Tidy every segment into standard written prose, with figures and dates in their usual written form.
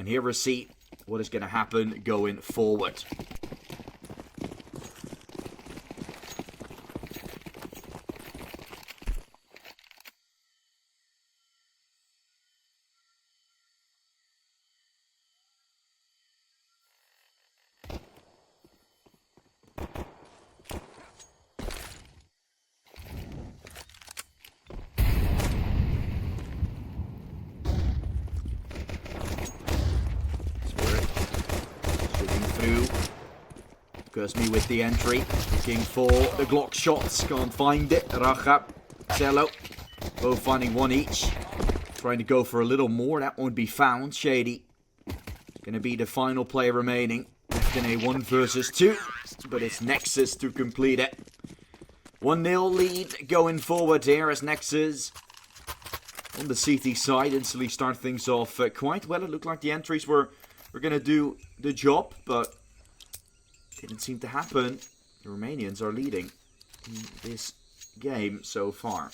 And here we see what is going to happen going forward. Me with the entry, looking for the Glock shots, can't find it. Raja, Cello, both finding one each. Trying to go for a little more, that won't be found. Shady, gonna be the final player remaining. Left in a 1 versus 2, but it's Nexus to complete it. 1-0 lead going forward here as Nexus on the CT side instantly start things off quite well. It looked like the entries were gonna do the job, but didn't seem to happen. The Romanians are leading in this game so far.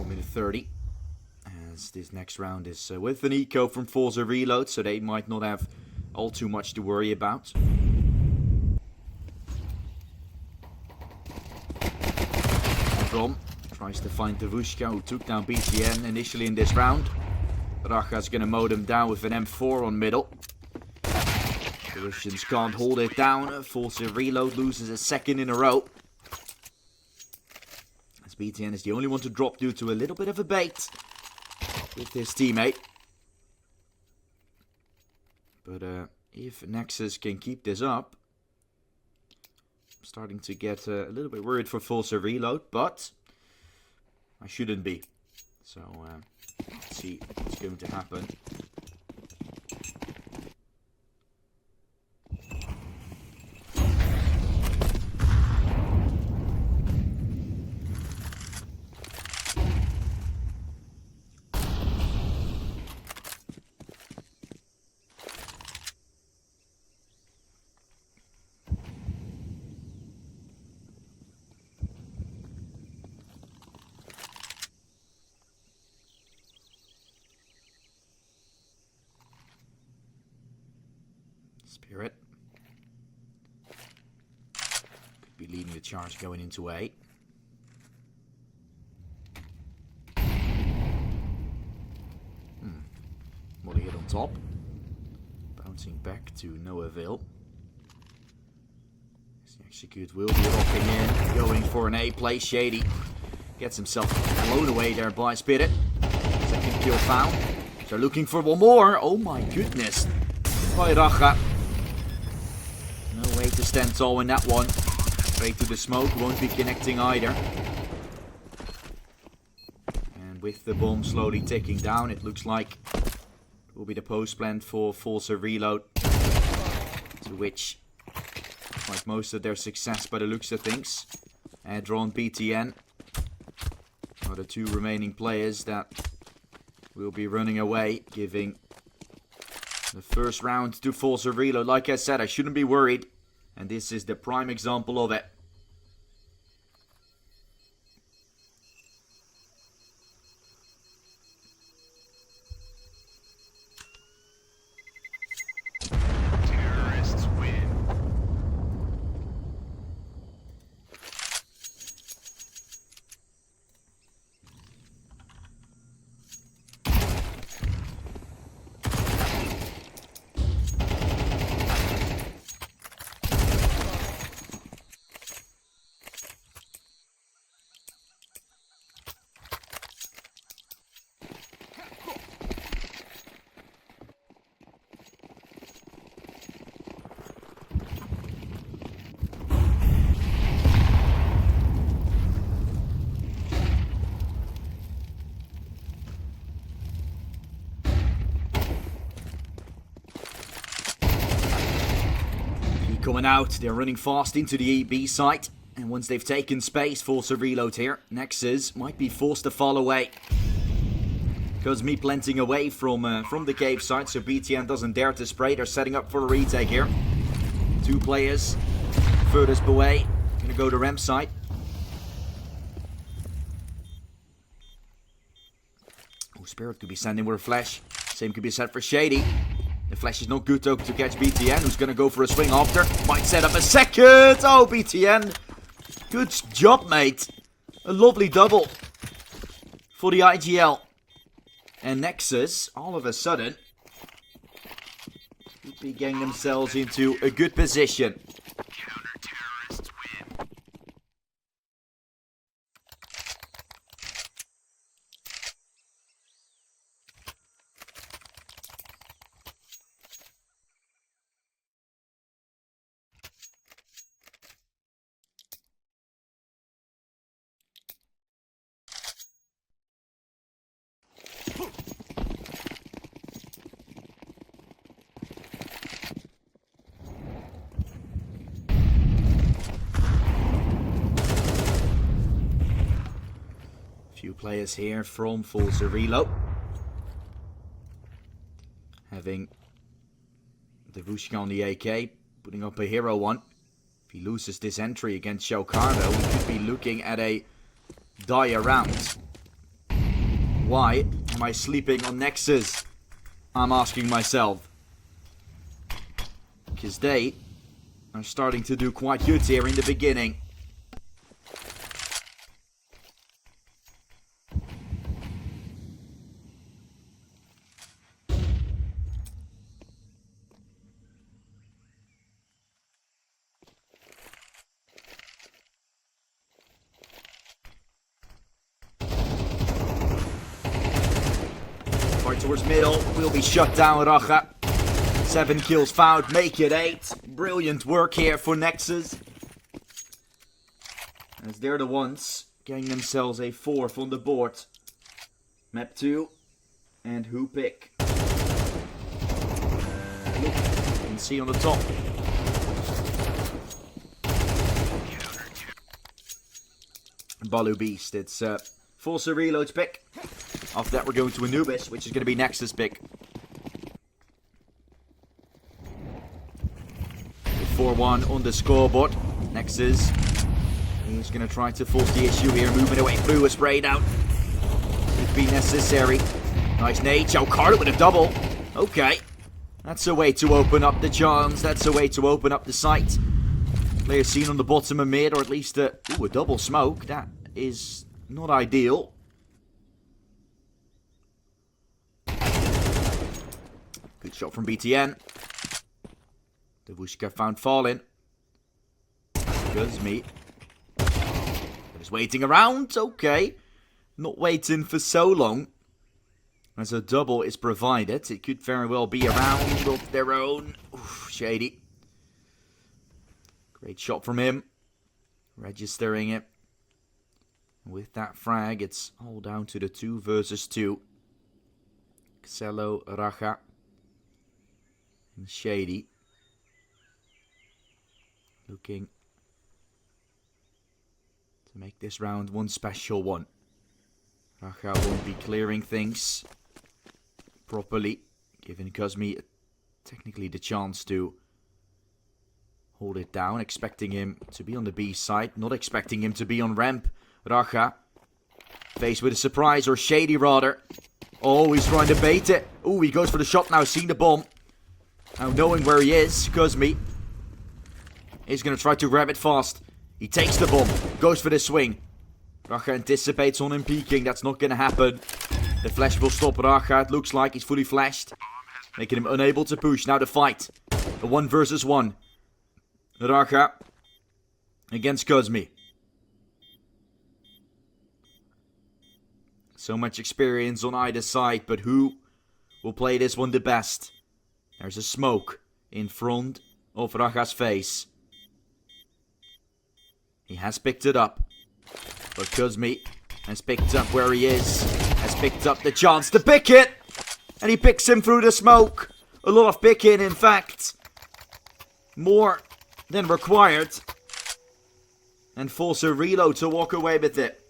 Minute 30, as this next round is with an eco from FORZE Reload, so they might not have all too much to worry about. From tries to find Devushka, who took down BTN initially in this round. Raja's gonna mow them down with an M4 on middle. The Russians can't hold it down. FORZE Reload loses a second in a row. BTN is the only one to drop due to a little bit of a bait with his teammate. But if Nexus can keep this up, I'm starting to get a little bit worried for FORZE Reload, but I shouldn't be. So let's see what's going to happen. Spirit could be leading the charge going into A. Molly hit on top. Bouncing back to no avail. The Execute will be locking in, going for an A play. Shady gets himself blown away there by Spirit. Second kill found. They're looking for one more. Oh my goodness. By Raja. No way to stand tall in that one. Straight to the smoke, won't be connecting either. And with the bomb slowly ticking down, it looks like it will be the post plant for FORZE Reload. To which, like most of their success by the looks of things, Drawn BTN are the two remaining players that will be running away, giving the first round to FORZE Reload. Like I said, I shouldn't be worried. And this is the prime example of it. Terrorists win. going out. They're running fast into the B site. And once they've taken space, FORZE reload here. Nexus might be forced to fall away. Because me planting away from the cave site, so BTN doesn't dare to spray. They're setting up for a retake here. 2 players furthest away. Gonna go to ramp site. Oh, Spirit could be sending with a flash. Same could be set for Shady. The flash is not good though to catch BTN, who's gonna go for a swing after. Might set up a second. Oh, BTN. Good job, mate. A lovely double for the IGL. And Nexus, all of a sudden, could be getting themselves into a good position. Counter-terrorists win. Few players here from FORZE reload. Having the Vushka on the AK, putting up a hero one. If he loses this entry against Shokardo, we could be looking at a dire round. Why am I sleeping on Nexus? I'm asking myself. Because they are starting to do quite good here in the beginning. Towards middle, will be shut down, Racha. 7 kills found, make it 8. Brilliant work here for Nexus. As they're the ones getting themselves a 4th on the board. Map 2. And who pick? Look, you can see on the top. Balu Beast, it's FORZE reloads pick. After that, we're going to Anubis, which is going to be Nexus pick. 4-1 on the scoreboard. Nexus. He's going to try to force the issue here, moving away through a spray down. Could be necessary. Nice nade. Shokardo with a double. Okay. That's a way to open up the chance. That's a way to open up the site. Player seen on the bottom of mid, or at least a double smoke. That is not ideal. Good shot from BTN. Devushka found falling. Goes me. Just waiting around. Okay. Not waiting for so long. As a double is provided. It could very well be a round of their own. Oof, Shady. Great shot from him. Registering it. With that frag, it's all down to the 2 versus 2. Xelo, Racha. And Shady. Looking to make this round one special one. Racha won't be clearing things properly, giving Kuzmi technically the chance to hold it down. Expecting him to be on the B side, not expecting him to be on ramp. Racha faced with a surprise, or Shady rather. Oh, he's trying to bait it. Oh, he goes for the shot now, seeing the bomb. Now knowing where he is, Kuzmi is going to try to grab it fast. He takes the bomb, goes for the swing. Racha anticipates on him peeking, that's not going to happen. The flash will stop Racha, it looks like he's fully flashed. Making him unable to push, now the fight. A 1 versus 1. Racha against Kuzmi. So much experience on either side, but who will play this one the best? There's a smoke in front of Racha's face. He has picked it up. But Kuzmi has picked up where he is. Has picked up the chance to pick it. And he picks him through the smoke. A lot of picking, in fact. More than required. And FORZE reload to walk away with it.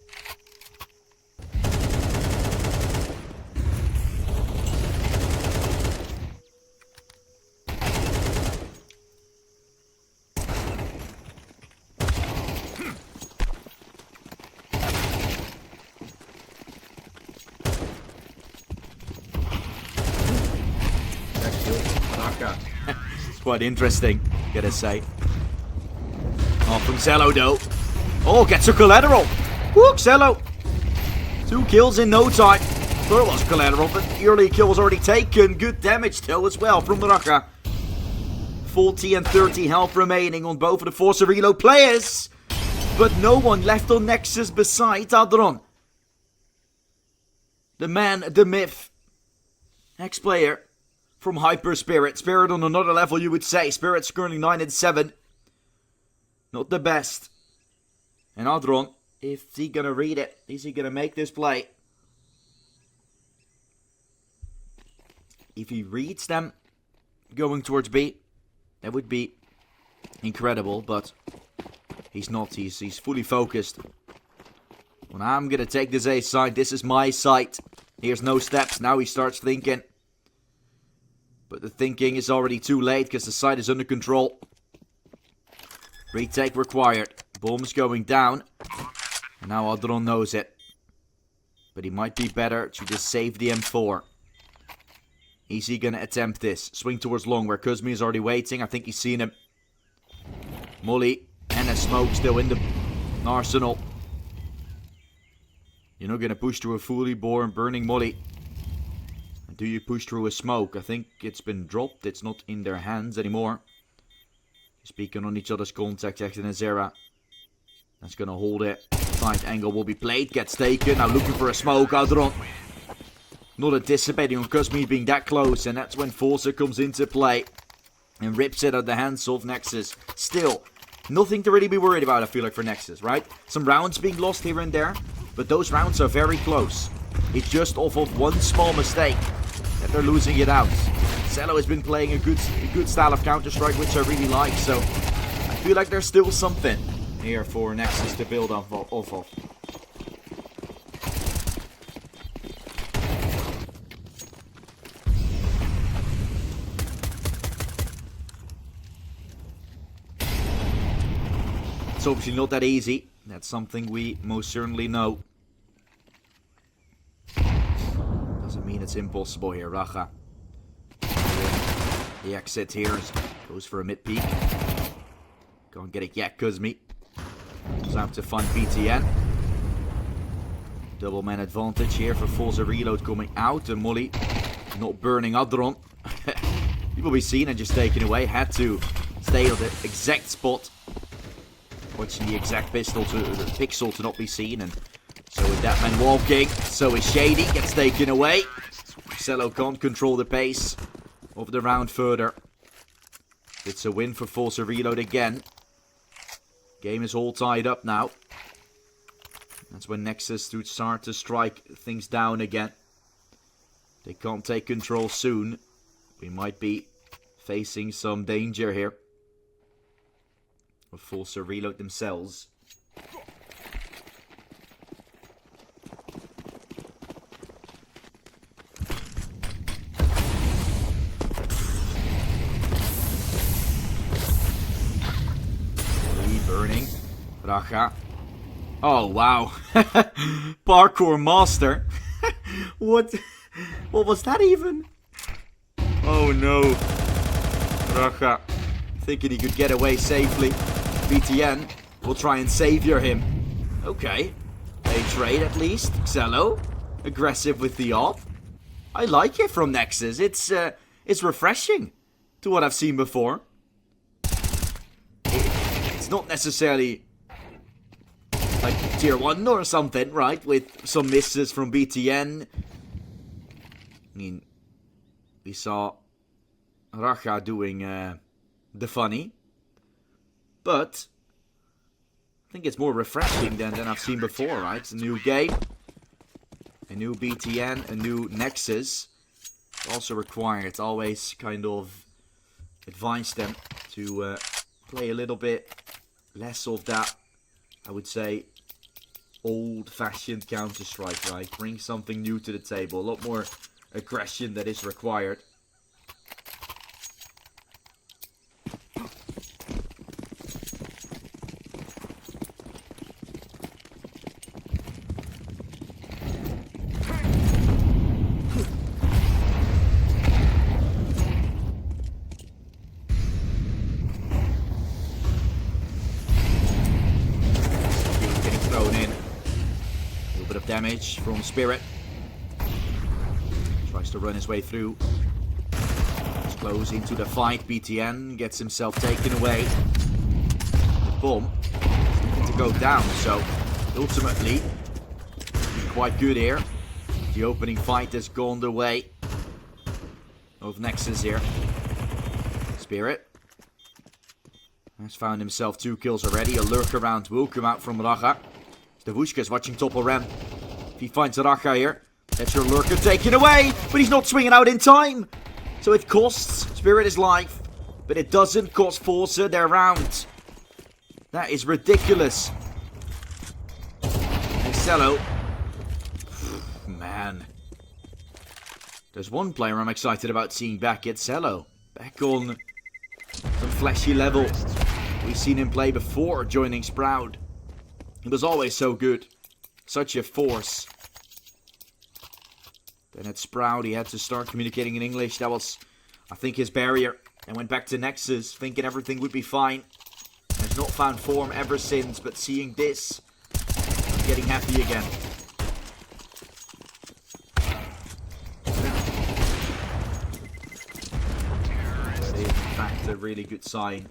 It's quite interesting, gotta say. Oh, from Zello though. Oh, gets a collateral. Woo, Zello. 2 kills in no time. Thought it was collateral, but the early kill was already taken. Good damage though as well from Raka. 40 and 30 health remaining on both of the FORZE reload players. But no one left on Nexus besides Adron. The man, the myth. Ex-player from Hyper Spirit. Spirit on another level, you would say. Spirit's currently 9 and 7. Not the best. And Adron, is he gonna read it? Is he gonna make this play? If he reads them going towards B, that would be incredible, but he's not. He's fully focused. When I'm gonna take this A side, this is my site. Here's no steps. Now he starts thinking. But the thinking is already too late because the site is under control. Retake required. Bomb's going down. And now Adron knows it. But he might be better to just save the M4. Is he gonna attempt this? Swing towards long where Kuzmi is already waiting. I think he's seen him. Molly and a smoke still in the arsenal. You're not gonna push through a fully born burning Molly. And do you push through a smoke? I think it's been dropped. It's not in their hands anymore. Speaking on each other's contact, X and Azera. That's gonna hold it. Tight angle will be played. Gets taken. Now looking for a smoke. Adron. Not anticipating on Kuzmi being that close. And that's when FORZE comes into play. And rips it out the hands of Nexus. Still, nothing to really be worried about, I feel like, for Nexus, right? Some rounds being lost here and there. But those rounds are very close. It's just off of one small mistake that they're losing it out. Zello has been playing a good style of Counter-Strike, which I really like. So, I feel like there's still something here for Nexus to build off of. It's obviously not that easy. That's something we most certainly know. Doesn't mean it's impossible here, Raja. The exit here goes for a mid peek. Go and get it yet, Kuzmi. Goes out to find BTN. Double man advantage here for FORZE reload coming out. And Molly not burning Adron. He will be seen and just taken away. Had to stay on the exact spot. Watching the exact pixel to not be seen. And so is that man walking. So is Shady. Gets taken away. Zello can't control the pace of the round further. It's a win for FORZE reload again. Game is all tied up now. That's when Nexus should start to strike things down again. They can't take control soon. We might be facing some danger here. With FORZE reload themselves. Burning. Raja. Oh, wow. Parkour master. What was that even? Oh, no. Raja. Thinking he could get away safely. BTN will try and savior him. Okay. A trade at least. Zello. Aggressive with the op. I like it from Nexus. It's refreshing to what I've seen before. It's not necessarily like tier 1 or something, right? With some misses from BTN. I mean, we saw Raja doing the funny. But I think it's more refreshing than I've seen before, right? It's a new game. A new BTN, a new Nexus. Also required. Always kind of advise them to play a little bit less of that, I would say, old-fashioned Counter-Strike, right? Bring something new to the table. A lot more aggression that is required. Damage from Spirit. Tries to run his way through. He's close into the fight. BTN gets himself taken away. The bomb to go down, so ultimately quite good here. The opening fight has gone the way of Nexus here. Spirit has found himself 2 kills already. A lurk around will come out from Raga. Davushka is watching top of Rem. If he finds Raga here, that's your lurker taken away, but he's not swinging out in time. So it costs Spirit his life, but it doesn't cost FORZE their round. That is ridiculous. Cello. Man. There's one player I'm excited about seeing back at Cello. Back on some flashy level. We've seen him play before joining Sprout. He was always so good. Such a force. Then at Sprout, he had to start communicating in English. That was, I think, his barrier. And went back to Nexus, thinking everything would be fine. Has not found form ever since, but seeing this, I'm getting happy again. That is, in fact, a really good sign.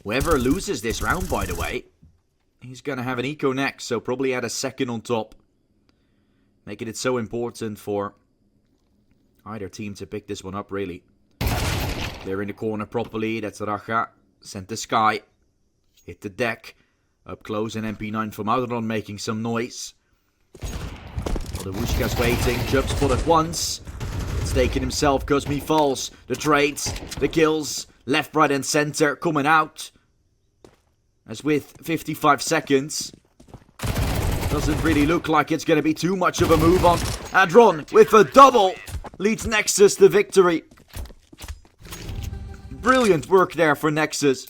Whoever loses this round, by the way, he's going to have an eco next, so probably add a second on top. Making it so important for either team to pick this one up, really. Clear in the corner properly, that's Raga. Sent the sky. Hit the deck. Up close, and MP9 from Outeron making some noise. Well, the Wushka's waiting, jump spotted once. It's taken himself, Cosme falls. The trades, the kills, left, right and center coming out. As with 55 seconds, doesn't really look like it's going to be too much of a move on. Adron with a double leads Nexus to victory. Brilliant work there for Nexus.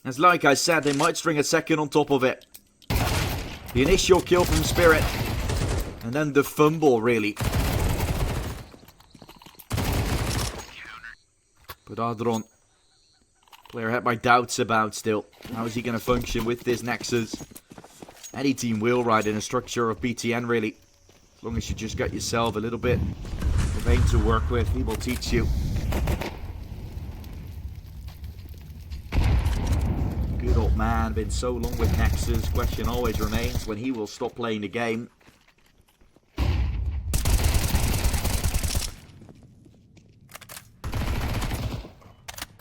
As like I said, they might string a second on top of it. The initial kill from Spirit. And then the fumble, really. But Adron, player had my doubts about still. How is he going to function with this Nexus? Any team will, right, in a structure of BTN, really. As long as you just got yourself a little bit of aim to work with, he will teach you. Good old man, been so long with Nexus. Question always remains when he will stop playing the game.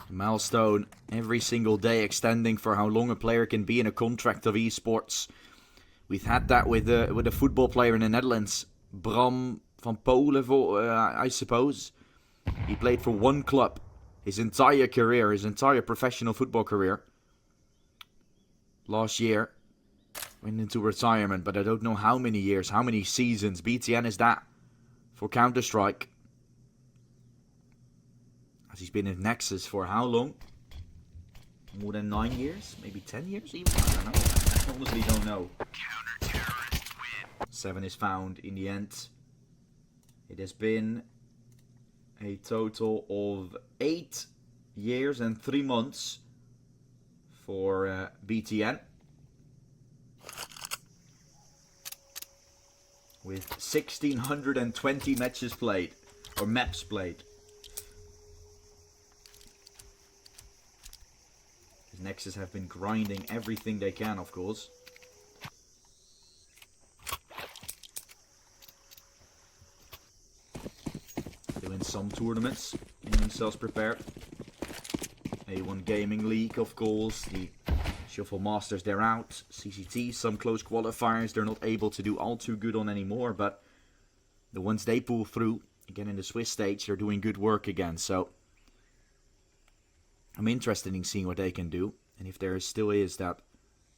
Milestone every single day extending for how long a player can be in a contract of esports. We've had that with a football player in the Netherlands, Bram van Polen, I suppose. He played for one club his entire career, his entire professional football career. Last year went into retirement, but I don't know how many years, how many seasons. BTN is that for Counter-Strike. He's been in Nexus for how long? More than 9 years? Maybe 10 years even? I don't know. I honestly don't know. 7 is found in the end. It has been a total of 8 years and 3 months for BTN. With 1,620 matches played. Or maps played. Nexus have been grinding everything they can, of course. win some tournaments, getting themselves prepared. A1 Gaming League, of course. The Shuffle Masters, they're out. CCT, some close qualifiers, they're not able to do all too good on anymore. But the ones they pull through, again in the Swiss stage, they're doing good work again. So I'm interested in seeing what they can do. And if there still is that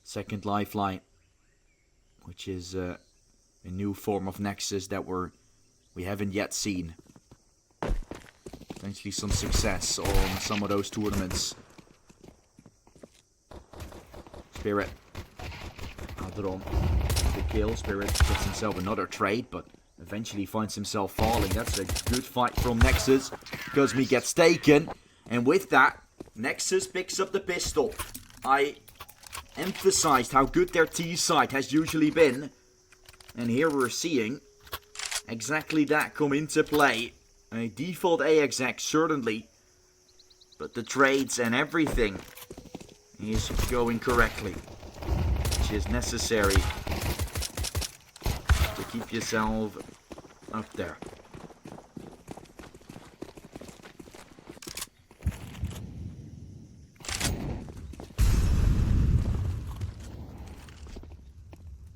second lifeline, which is a new form of Nexus that we haven't yet seen. Potentially some success on some of those tournaments. Spirit. Adron. The kill. Spirit gets himself another trade, but eventually finds himself falling. That's a good fight from Nexus. Cosme gets taken. And with that, Nexus picks up the pistol. I emphasized how good their T side has usually been. And here we're seeing exactly that come into play. A default AXX, certainly. But the trades and everything is going correctly. Which is necessary to keep yourself up there.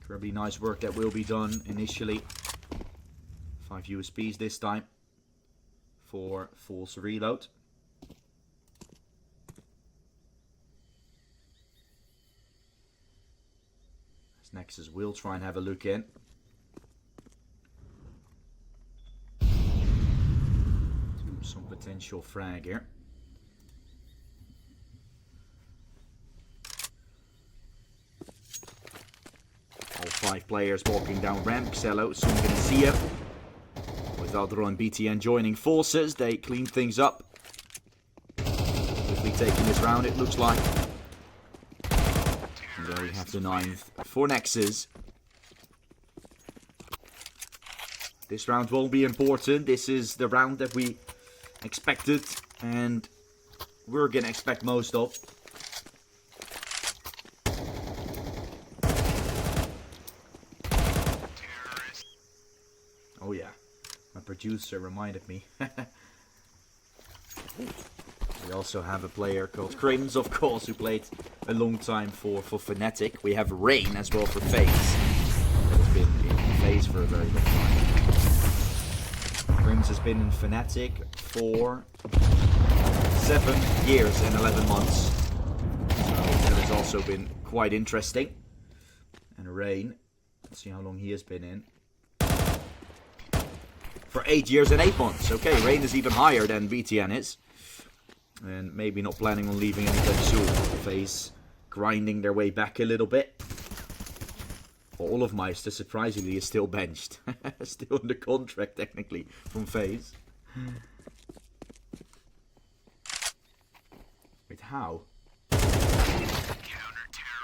Incredibly nice work that will be done initially. 5 USBs this time for FORZE reload. As Nexus will try and have a look in. Some potential frag here. All 5 players walking down ramp. Xello soon going to see him. With Aldro and BTN joining forces, they clean things up. Quickly taking this round, it looks like. And there we have the 9th for Nexus. This round won't be important. This is the round that we expected and we're going to expect most of. Oh yeah, my producer reminded me. We also have a player called Crims, of course, who played a long time for Fnatic. We have Rain as well for FaZe. That has been in FaZe for a very long time. Crims has been in Fnatic for 7 years and 11 months. So that has also been quite interesting. And Rain, let's see how long he has been in. For 8 years and 8 months. Okay, Rain is even higher than BTN is. And maybe not planning on leaving anytime soon. FaZe grinding their way back a little bit. Olofmeister, surprisingly, is still benched. Still under contract, technically, from FaZe. Wait, how?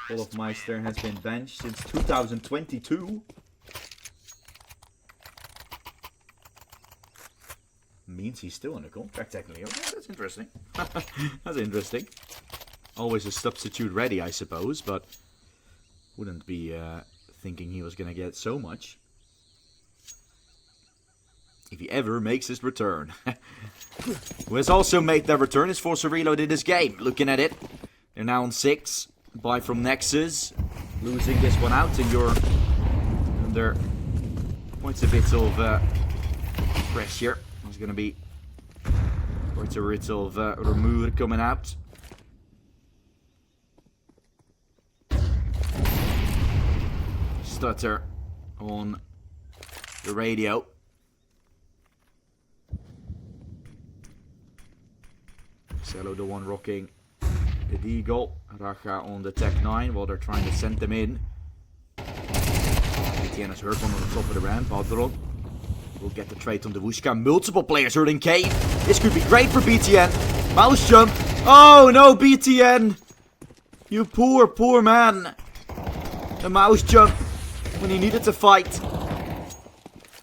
Olofmeister has been benched since 2022. Means he's still under contract, technically. Okay, that's interesting. That's interesting. Always a substitute ready, I suppose, but wouldn't be thinking he was going to get so much. If he ever makes his return. Who has also made their return is FORZE Reload in this game. Looking at it, they're now on 6. Buy from Nexus. Losing this one out, and you're under quite a bit of pressure. There's going to be quite a bit of Rumur coming out. Stutter on the radio. Xello the one rocking the Deagle. Raja on the Tech 9 while they're trying to send them in. BTN has hurt one on the top of the ramp. Adron will get the trade on the Wushka. Multiple players hurting Kane. This could be great for BTN. Mouse jump. Oh no, BTN. You poor, poor man. The mouse jump when he needed to fight.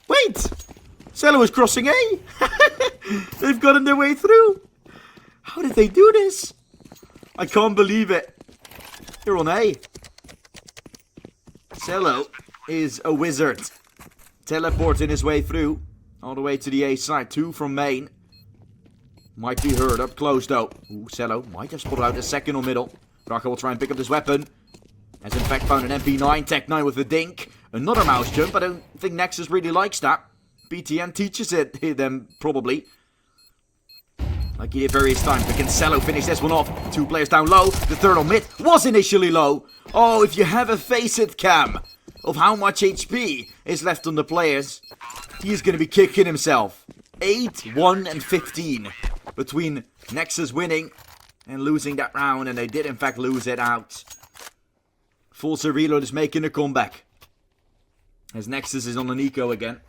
Wait. Xello is crossing A. They've gotten their way through. How did they do this? I can't believe it. They're on A. Xello is a wizard. Teleporting his way through. All the way to the A side. 2 from main. Might be heard up close though. Ooh, Cello might have spotted out a second on middle. Raka will try and pick up this weapon. Has in fact found an MP9. Tech 9 with a dink. Another mouse jump. I don't think Nexus really likes that. BTN teaches it them probably. Like he did various times. But can Cello finish this one off? 2 players down low. The third on mid was initially low. Oh, if you have a face-it cam of how much HP is left on the players, he is going to be kicking himself. 8, 1 and 15 between Nexus winning and losing that round. And they did in fact lose it out. FORZE Reload is making a comeback. As Nexus is on an eco again.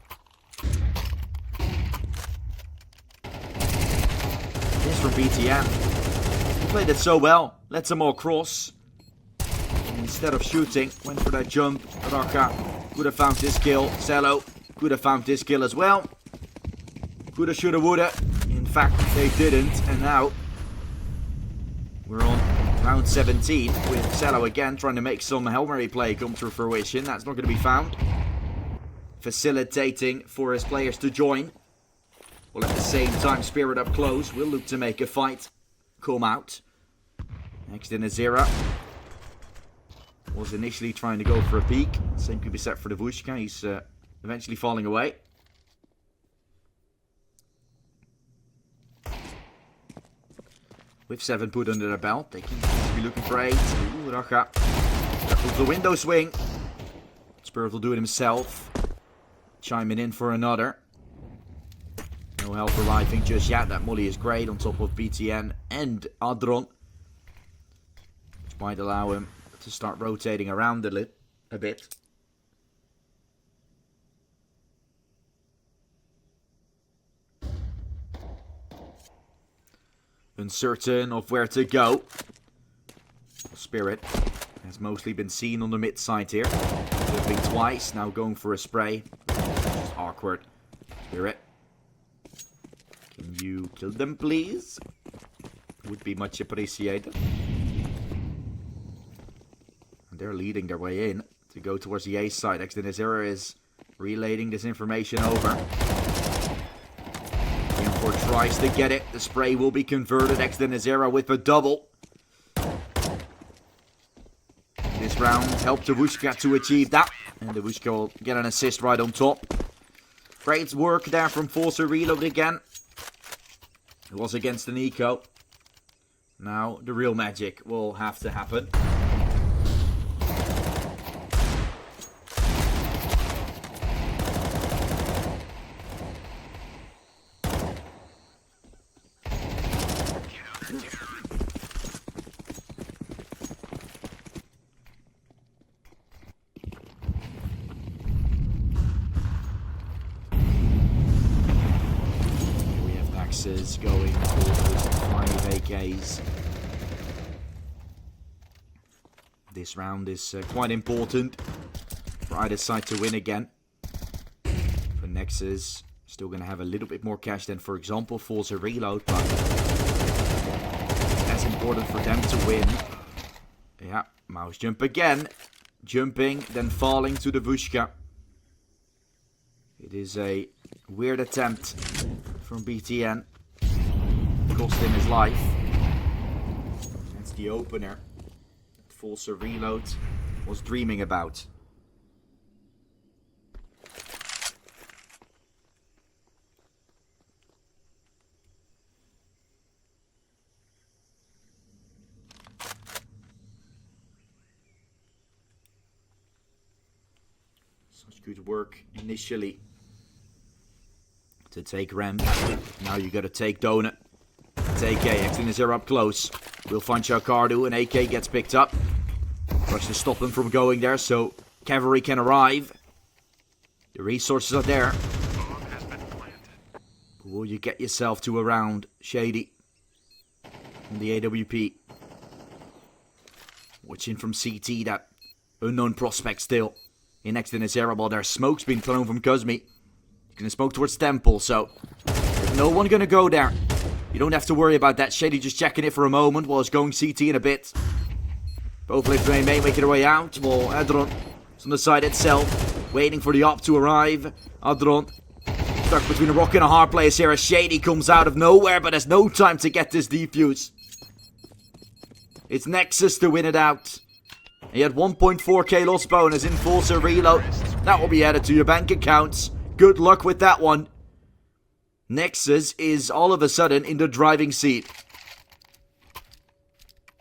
This from BTN. He played it so well. Let them all cross. And instead of shooting, went for that jump. Raka could have found this kill. Cello could have found this kill as well. Coulda, shoulda, woulda. In fact, they didn't. And now we're on round 17 with Cello again trying to make some Hail Mary play come to fruition. That's not going to be found. Facilitating for his players to join. Well, at the same time, Spirit up close will look to make a fight come out. Next in Azera was initially trying to go for a peek. Same could be set for the Vushka. He's eventually falling away. With 7 put under their belt, they can be looking for 8. Ooh, Racha. Careful the window swing. Spirit will do it himself. Chiming in for another. No help arriving just yet. That molly is great on top of BTN and Adron. Which might allow him to start rotating around a bit. Uncertain of where to go. Spirit has mostly been seen on the mid side here. Flipping twice, now going for a spray. Just awkward. Spirit. Can you kill them, please? Would be much appreciated. And they're leading their way in to go towards the A side. Exor is relaying this information over. Exort tries to get it. The spray will be converted. Exor with a double. This round helped the Vushka to achieve that. And the Vushka will get an assist right on top. Great work there from FORZE Reload again. It was against an eco. Now the real magic will have to happen. Going for those 5 AKs. This round is quite important for either side to win again. For Nexus, still going to have a little bit more cash than, for example, FORZE Reload, but that's important for them to win. Yeah, mouse jump again. Jumping, then falling to the Vushka. It is a weird attempt from BTN. Cost him his life. That's the opener that FORZE Reload was dreaming about. Such good work initially to take Rem. Now you gotta take Donut. It's AK, Exor up close. We'll find Shakardu, and AK gets picked up. Rush to stop him from going there, so cavalry can arrive. The resources are there. Will you get yourself to a round, Shady? On the AWP. Watching from CT, that unknown prospect still. In Exor, while their smoke's been thrown from Kuzmi. Gonna smoke towards Temple, so there's no one gonna go there. You don't have to worry about that. Shady just checking it for a moment while it's going CT in a bit. Both players main making their way out. Well, Adron is on the side itself, waiting for the op to arrive. Adron Stuck between a rock and a hard place here as Shady comes out of nowhere, but has no time to get this defuse. It's Nexus to win it out. He had 1.4k loss bonus in FORZE reload. That will be added to your bank accounts. Good luck with that one. Nexus is all of a sudden in the driving seat.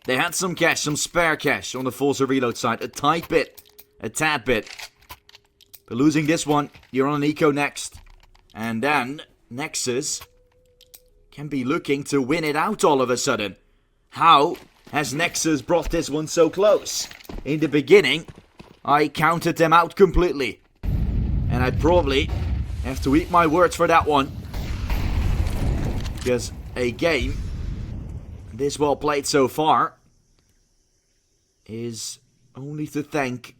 They had some cash, some spare cash on the FORZE reload side. A tight bit. A tad bit. But losing this one, you're on an eco next. And then Nexus can be looking to win it out all of a sudden. How has Nexus brought this one so close? In the beginning, I counted them out completely. And I'd probably have to eat my words for that one. Because a game this well played so far is only to thank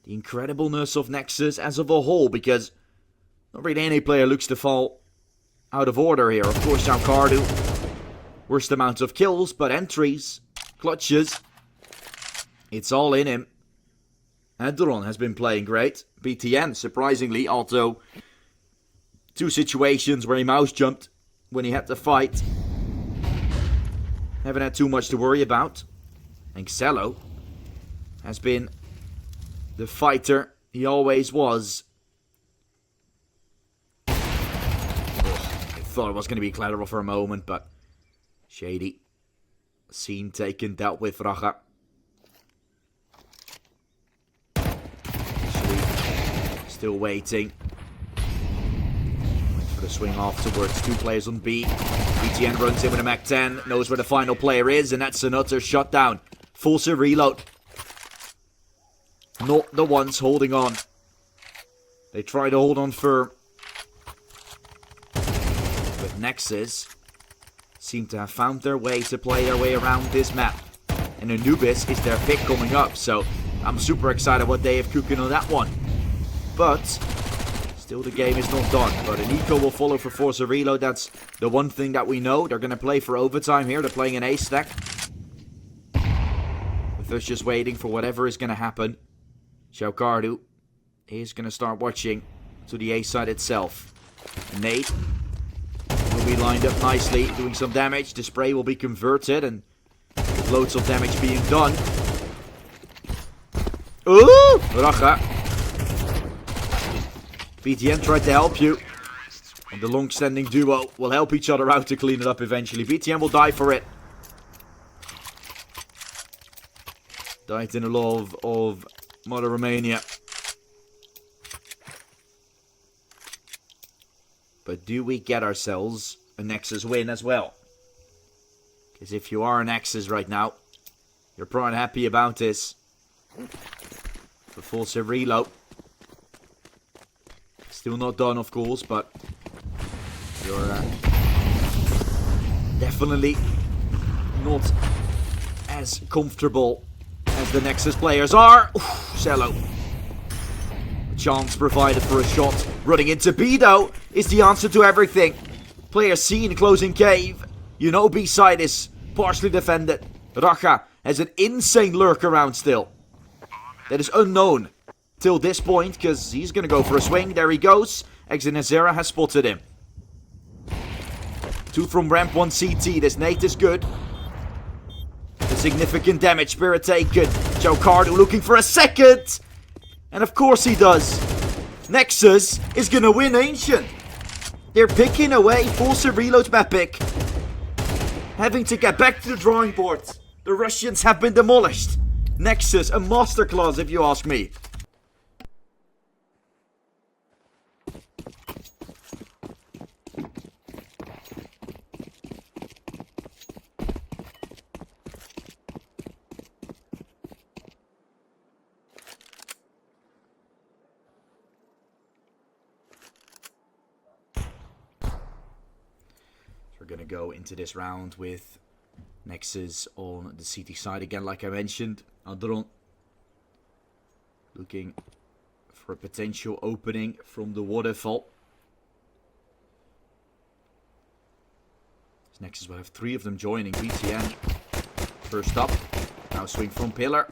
the incredibleness of Nexus as of a whole. Because not really any player looks to fall out of order here. Of course, Cardu, worst amount of kills, but entries, clutches, it's all in him. Adron has been playing great. BTN, surprisingly, although 2 situations where he mouse jumped when he had to fight. Haven't had too much to worry about. And Xello has been the fighter he always was. I thought it was going to be Collateral for a moment, but Shady. Scene taken, dealt with Racha. Still waiting. Wait for the swing off towards 2 players on B. BTN runs in with a Mac 10. Knows where the final player is, and that's an utter shutdown. FORZE reload. Not the ones holding on. They try to hold on firm. But Nexus seem to have found their way to play their way around this map. And Anubis is their pick coming up, so I'm super excited what they have cooking on that one. But still the game is not done. But an eco will follow for FORZE reload. That's the one thing that we know. They're going to play for overtime here. They're playing an A stack. With us just waiting for whatever is going to happen. Cardu is going to start watching to the A side itself. Nate will be lined up nicely, doing some damage. The spray will be converted and with loads of damage being done. Ooh! Racha. BTN tried to help you. And the long-standing duo will help each other out to clean it up eventually. BTN will die for it. Died in the love of Mother Romania. But do we get ourselves a Nexus win as well? Because if you are a Nexus right now, you're probably happy about this. For FORZE reload. Still not done, of course, but you're definitely not as comfortable as the Nexus players are. Cello. Chance provided for a shot. Running into B, though, is the answer to everything. Player seen closing cave. You know B side is partially defended. Racha has an insane lurk around still. That is unknown till this point, because he's going to go for a swing. There he goes. Exinazera has spotted him. 2 from ramp, 1 CT. This nade is good. The significant damage. Spirit taken. Cardu looking for a second. And of course he does. Nexus is going to win Ancient. They're picking away. FORZE reload map pick. Having to get back to the drawing board. The Russians have been demolished. Nexus, a masterclass if you ask me. We're going to go into this round with Nexus on the CT side again, like I mentioned. Adron looking for a potential opening from the waterfall. Nexus will have 3 of them joining. BTN first up. Now swing from pillar.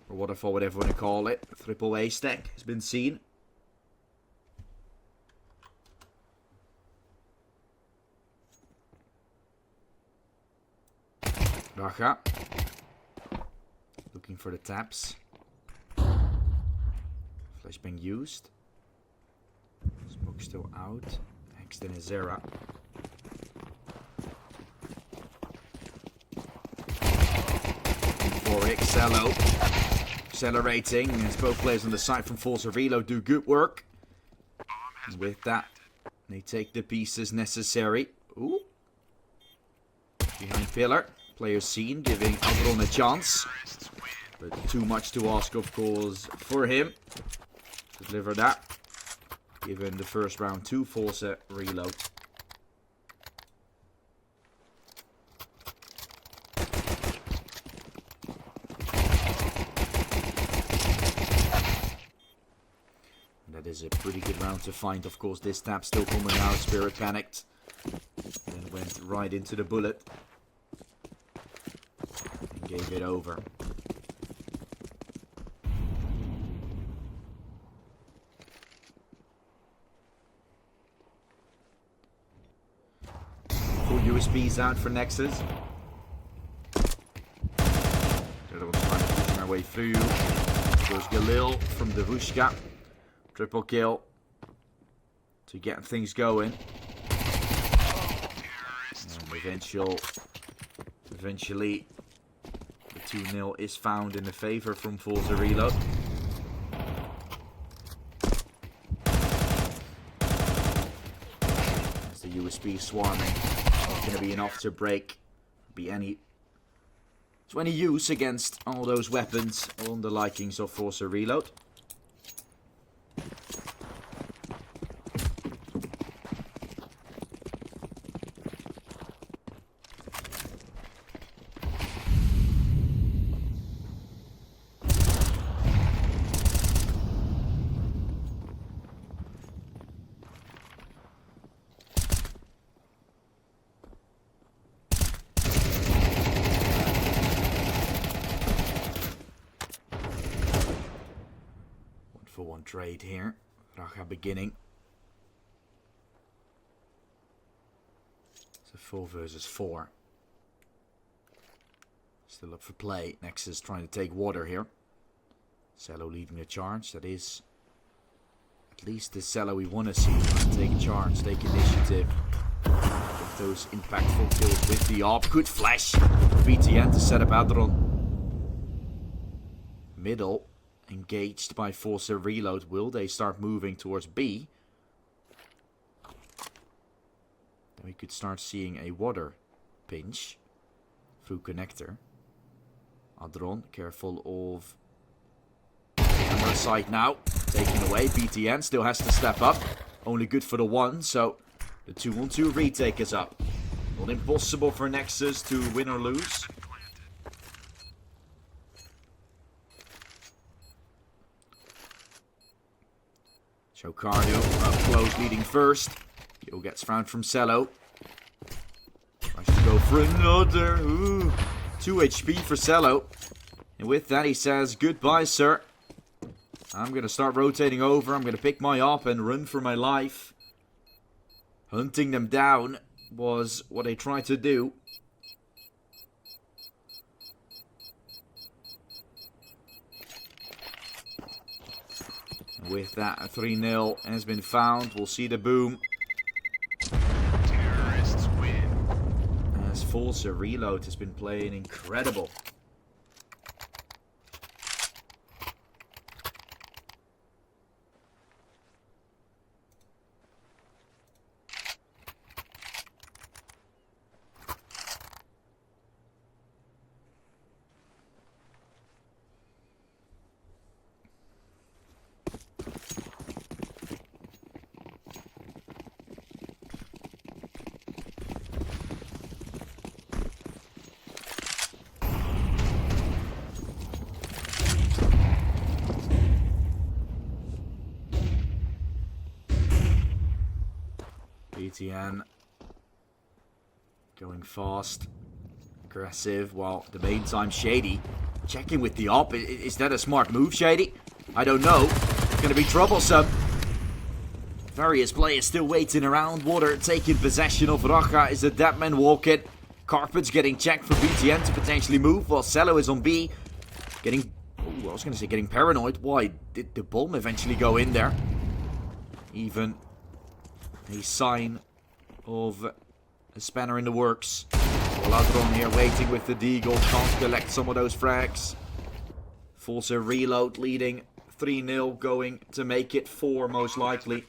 Or waterfall, whatever you want to call it. Triple A stack has been seen. Raga. Looking for the taps. Flashbang used. Smoke still out. Hexton is Zera. For Cello. Accelerating as both players on the side from FORZE Reload do good work. And with that, they take the pieces necessary. Ooh. Behind pillar. Player seen, giving Aldron a chance. But too much to ask, of course, for him. Deliver that. Given the first round to FORZE Reload. That is a pretty good round to find. Of course, this tap still coming out. Spirit panicked. Then went right into the bullet. And gave it over. Full USBs out for Nexus. The other one's trying to push my way through. Goes Galil from the Vushka. Triple kill to get things going. And eventually, the 2-0 is found in the favor from FORZE Reload. As the USB swarming, not going to be enough to break, be any use against all those weapons on the likings of FORZE Reload. For one trade here. Raga beginning. It's a 4 versus 4. Still up for play. Nexus trying to take water here. Cello leading the charge. That is at least the Cello we want to see. Take charge, take initiative. Get those impactful kills with the AWP. Good flash. BTN to set up Adron. Middle. Engaged by FORZE Reload. Will they start moving towards B? Then we could start seeing a water pinch through connector. Adron, careful of camera side now. Taken away. BTN still has to step up. Only good for the 1, so the 2-on-2 retake is up. Not impossible for Nexus to win or lose. Chocardo up close, leading first. Kill gets found from Cello. Tries to go for another. Ooh. 2 HP for Cello. And with that, he says, goodbye, sir. I'm going to start rotating over. I'm going to pick my up and run for my life. Hunting them down was what they tried to do. With that, a 3-0 has been found. We'll see the boom. Terrorists win. As FORZE Reload has been playing incredible. BTN going fast, aggressive, while the meantime Shady checking with the op. Is that a smart move, Shady? I don't know. It's going to be troublesome. Various players still waiting around. Water taking possession of Raga is a dead man walking. Carpet's getting checked for BTN to potentially move, while Cello is on B. Getting... Ooh, I was going to say getting paranoid. Why did the bomb eventually go in there? Even a sign of a spanner in the works. Ladron here waiting with the Deagle. Can't collect some of those frags. FORZE reload leading 3-0. Going to make it 4 most likely.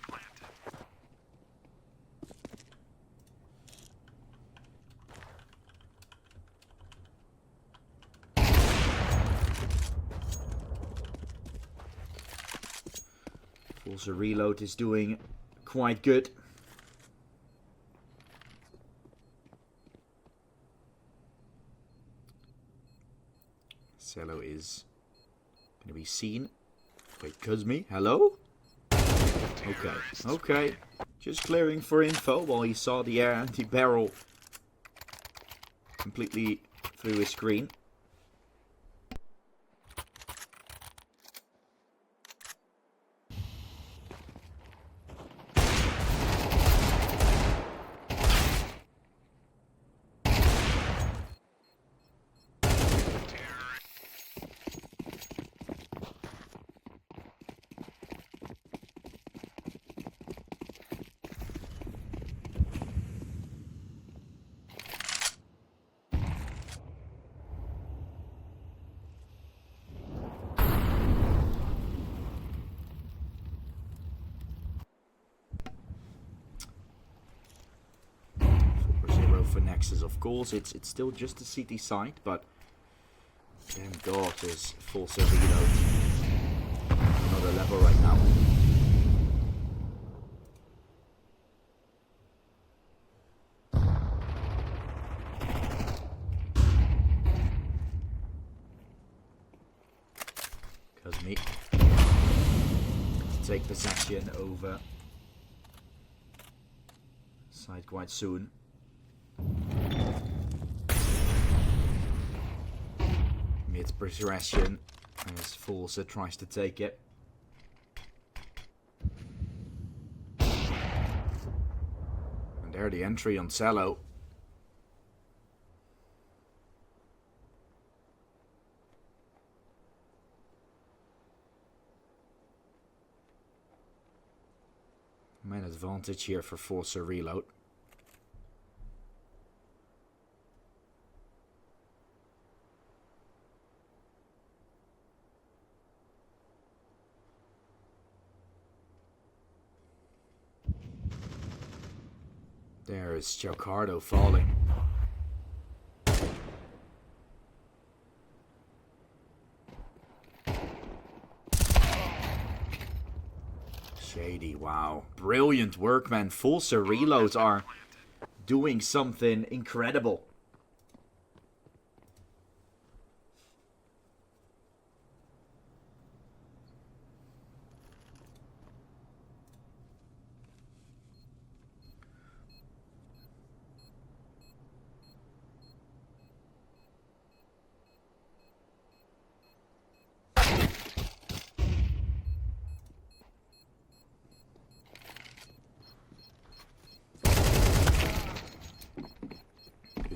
FORZE reload is doing quite good. Cello is going to be seen. Wait, Kuzmi, hello? Okay, okay. Just clearing for info while he saw the air anti-barrel completely through his screen. For Nexus, of course, it's still just a city site, but damn God, is FORZE reload another level right now. Kuzmi to take possession over side quite soon. Mid progression as FORZE tries to take it. And there the entry on Cello. Main advantage here for FORZE reload. There is Chocardo falling. Shady, wow. Brilliant work, man. FORZE reloads are doing something incredible.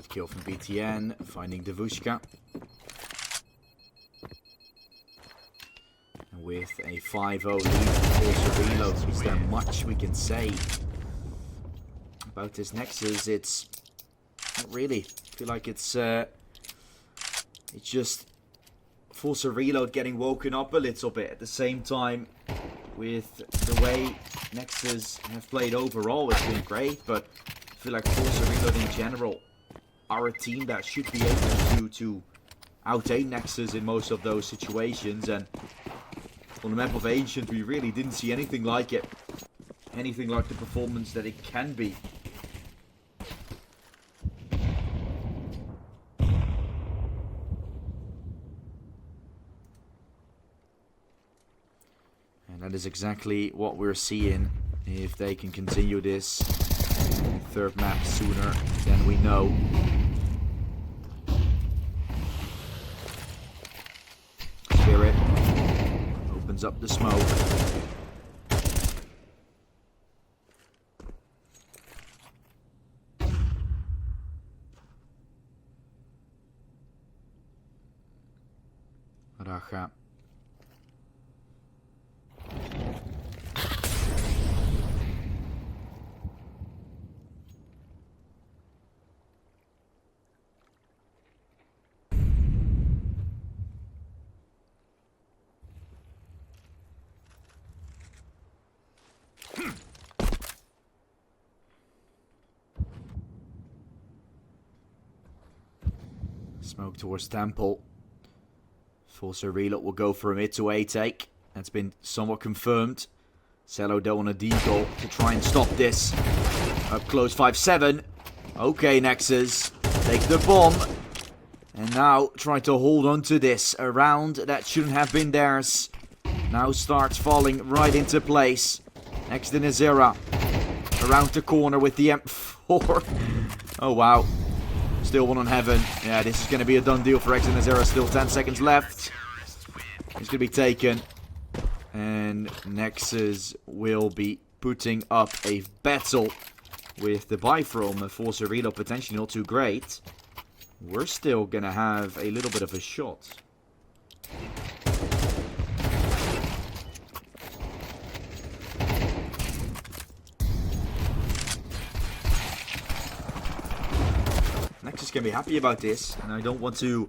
Kill from BTN, finding Devushka. And with a 5-0 lead, FORZE reloads. Is there much we can say about this Nexus? It's not really. I feel like it's just FORZE reload getting woken up a little bit. At the same time, with the way Nexus have played overall, it's been great. But I feel like FORZE reload in general are a team that should be able to out-aim Nexus in most of those situations, and on the map of Ancient we really didn't see anything like it. Anything like the performance that it can be. And that is exactly what we're seeing if they can continue this third map sooner than we know. Spirit opens up the smoke. Racha. Smoke towards Temple. FORZE reload will go for a mid to A take. That's been somewhat confirmed. Cello though on a deagle to try and stop this. Up close 5-7. Okay, Nexus. Take the bomb. And now try to hold on to this. A round that shouldn't have been theirs. Now starts falling right into place. Next to Nazira. Around the corner with the M4. Oh wow. Still one on heaven. Yeah, this is going to be a done deal for Exort Nazira. Still 10 seconds left. He's going to be taken. And Nexus will be putting up a battle with the buy from FORZE reload potentially not too great. We're still going to have a little bit of a shot. Nexus can be happy about this, and I don't want to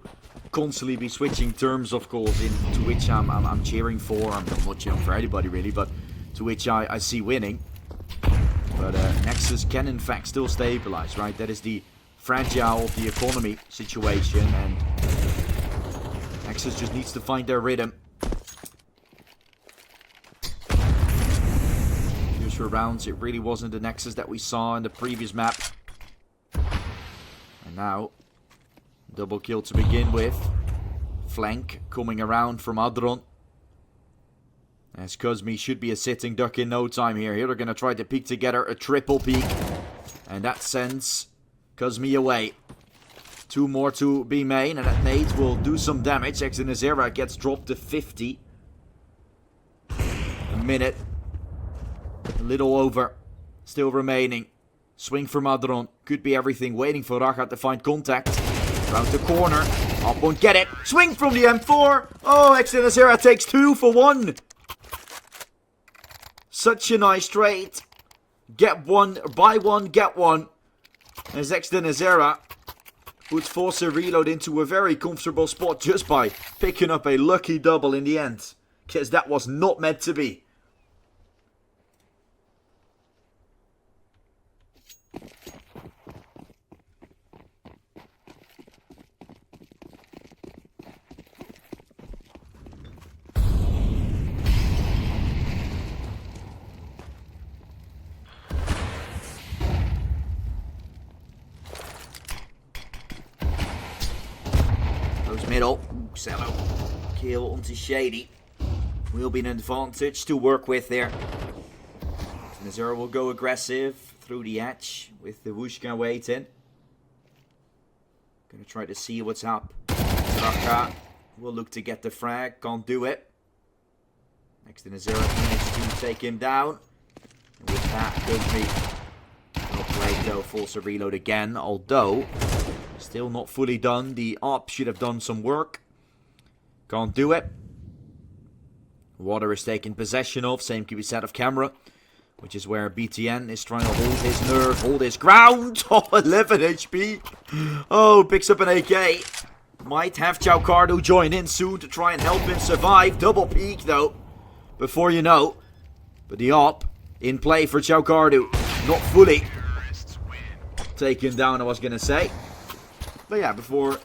constantly be switching terms, of course, to which I'm cheering for. I'm not cheering for anybody really, but to which I see winning. But Nexus can in fact still stabilize, right? That is the fragile of the economy situation, and Nexus just needs to find their rhythm. Here's your rounds. It really wasn't the Nexus that we saw in the previous map. And now, double kill to begin with. Flank coming around from Adron. As Kuzmi should be a sitting duck in no time here. Here they're going to try to peek together. A triple peek. And that sends Kuzmi away. Two more to be made. And that nade will do some damage. Exort Nazira gets dropped to 50. A minute. A little over. Still remaining. Swing from Adron. Could be everything. Waiting for Racha to find contact. Round the corner. Up won't get it. Swing from the M4. Oh, Exort Nazira takes 2 for 1. Such a nice trade. Get one, buy one, get one. As Exort Nazira puts FORZE reload into a very comfortable spot just by picking up a lucky double in the end. Because that was not meant to be. Middle. Cello. Kill onto Shady. Will be an advantage to work with there. Nazira will go aggressive through the edge with the Wushka waiting. Gonna try to see what's up. Racha will look to get the frag. Can't do it. Next to Nazira managed to take him down. And with that, Kuzmi. Not played though. FORZE reload again. Although still not fully done. The op should have done some work. Can't do it. Water is taken possession of. Same can be said of camera. Which is where BTN is trying to hold his nerve, hold his ground. Oh, 11 HP. Oh, picks up an AK. Might have Chaucardo join in soon to try and help him survive. Double peek though. Before you know. But the op in play for Chaucardo. Not fully taken down, I was going to say. But yeah, before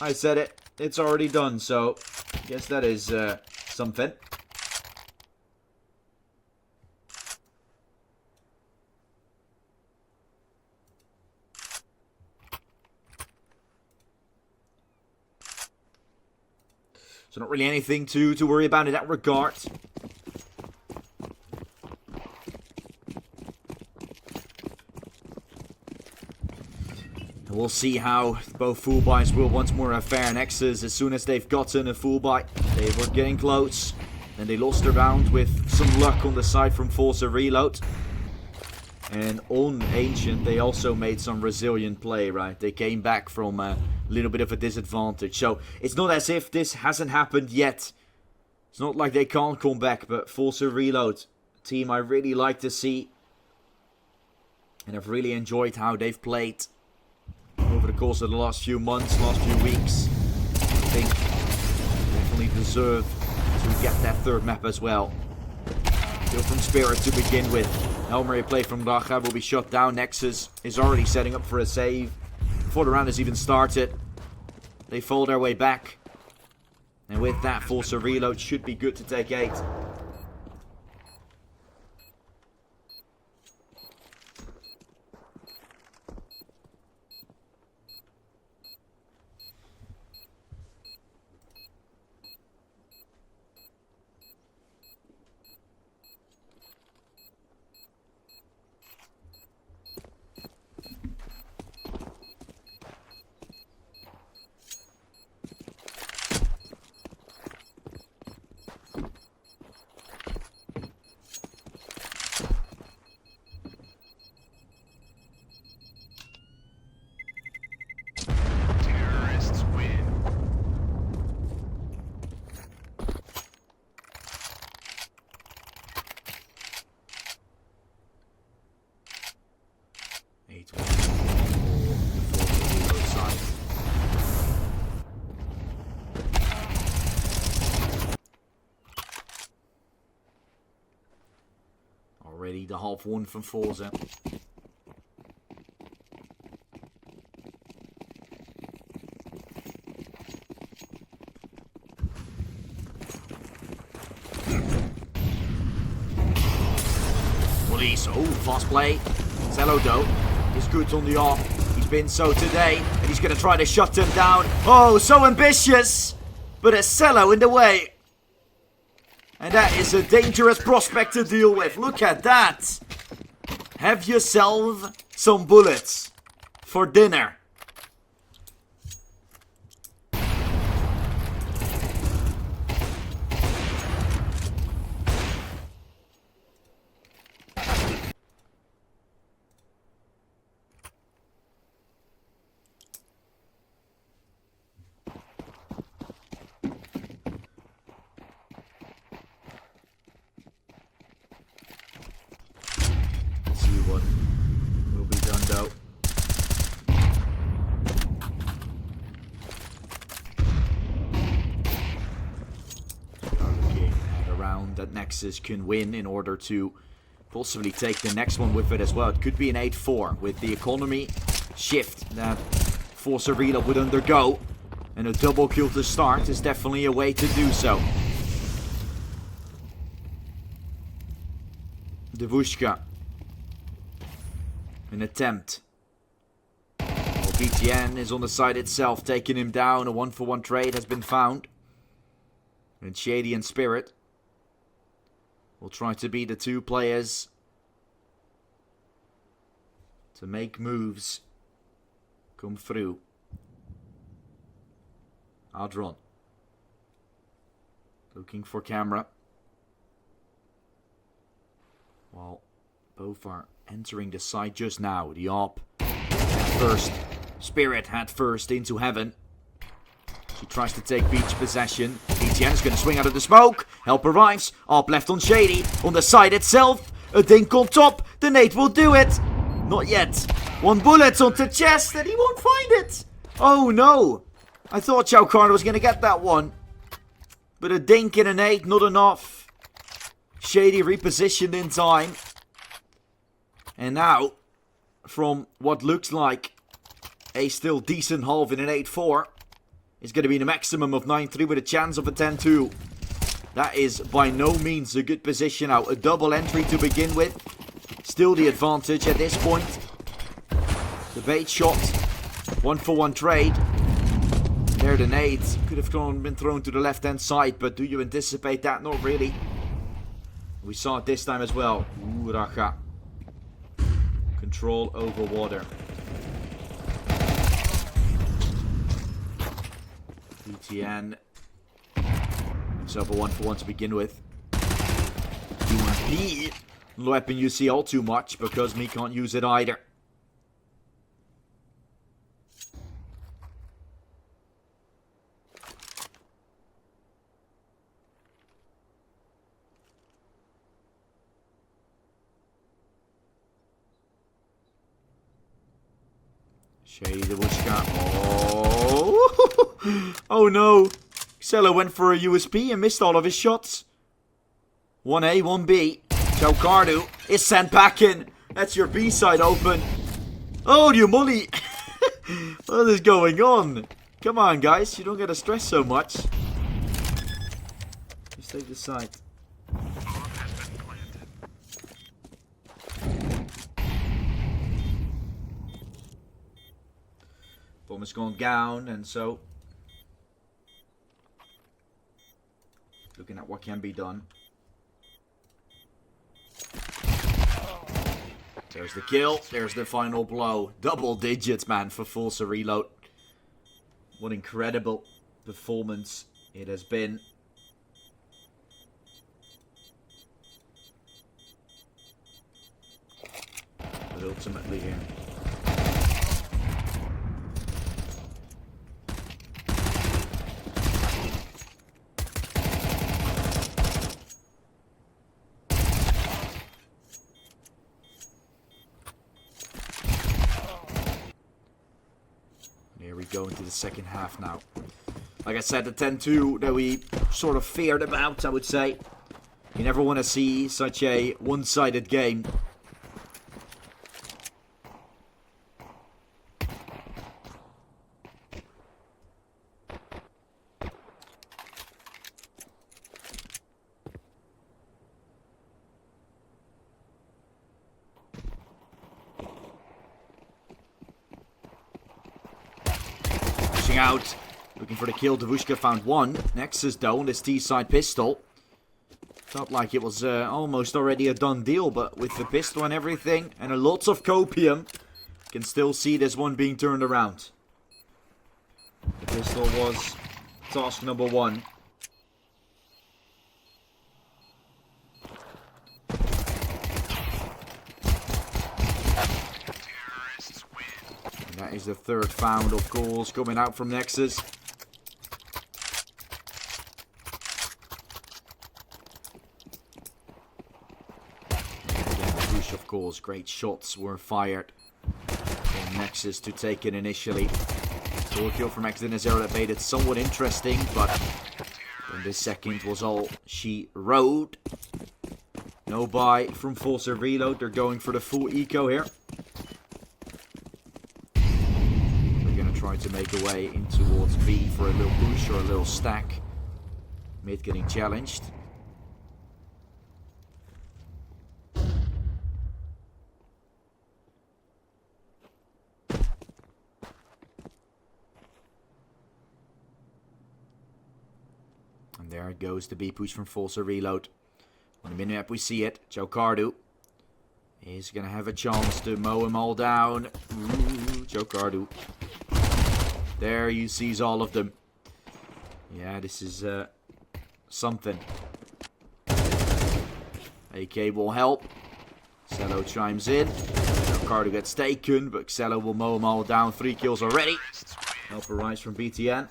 I said it, it's already done. So, I guess that is something. So not really anything to worry about in that regard. We'll see how both full buys will once more have fair Nexus. As soon as they've gotten a full buy, they were getting close. And they lost a round with some luck on the side from FORZE reload. And on Ancient, they also made some resilient play, right? They came back from little bit of a disadvantage. So it's not as if this hasn't happened yet. It's not like they can't come back, but FORZE Reload, team I really like to see. And I've really enjoyed how they've played over the course of the last few months, last few weeks. I think definitely deserve to get that third map as well. Kill from Spirit to begin with. Helmer play from Raga will be shut down. Nexus is already setting up for a save before the round has even started. They fall their way back. And with that, FORZE Reload should be good to take 8. Terrorists win. Already the half one from FORZE. Police, oh, fast play. Zello though is good on the off. He's been so today, and he's going to try to shut him down. Oh, so ambitious! But it's Cello in the way. And that is a dangerous prospect to deal with. Look at that. Have yourself some bullets for dinner. What will be done though. Looking at a round that Nexus can win in order to possibly take the next one with it as well. It could be an 8-4 with the economy shift that FORZE Reload would undergo, and a double kill to start is definitely a way to do so. Devushka. An attempt. Well, BTN is on the side itself, taking him down. A 1-for-1 trade has been found. And Shady and Spirit will try to be the two players to make moves come through. Adron looking for camera. Well, both are entering the site just now. The op first. Spirit had first into heaven. She tries to take beach possession. BTN is going to swing out of the smoke. Help arrives. Op left on Shady. On the side itself. A dink on top. The nade will do it. Not yet. One bullet onto chest and he won't find it. Oh no. I thought Chow Carter was going to get that one. But a dink and a nade, not enough. Shady repositioned in time. And now, from what looks like a still decent half in an 8-4, is going to be the maximum of 9-3 with a chance of a 10-2. That is by no means a good position now. A double entry to begin with. Still the advantage at this point. The bait shot. 1-for-1 trade. There the nades could have been thrown to the left hand side, but do you anticipate that? Not really. We saw it this time as well. Ooh, Raga. Control over water. BTN. It's over 1-for-1 to begin with. UMP. Weapon you see all too much because me can't use it either. Shady the Wushka. Oh! Oh no! Xello went for a USP and missed all of his shots. 1A, 1B. Joe Cardu is sent back in. That's your B side open. Oh, you molly! What is going on? Come on, guys. You don't gotta stress so much. Just take the side. Bomb has gone down, and so looking at what can be done. There's the kill. There's the final blow. Double digits, man, for FORZE reload. What incredible performance it has been. But ultimately here. Here we go into the second half now. Like I said, the 10-2 that we sort of feared about, I would say. You never want to see such a one-sided game. Out, looking for the kill. Devushka found one. Nexus though on this T-side pistol. Felt like it was almost already a done deal, but with the pistol and everything, and a lots of copium, can still see this one being turned around. The pistol was task number one. That is the third found, of course, coming out from Nexus. Again, push, of course. Great shots were fired from Nexus to take it initially. So a kill from Exort that made it somewhat interesting, but then this second was all she wrote. No buy from FORZE reload. They're going for the full eco here. Trying to make a way in towards B for a little push or a little stack. Mid getting challenged. And there it goes, the B push from FORZE reload. On the minimap we see it. Joe Cardu is going to have a chance to mow them all down. Ooh, Joe Cardu. There you sees all of them. Yeah, this is something. AK will help. Xello chimes in. Cardo gets taken, but Xello will mow them all down. 3 kills already. Help arrives from BTN.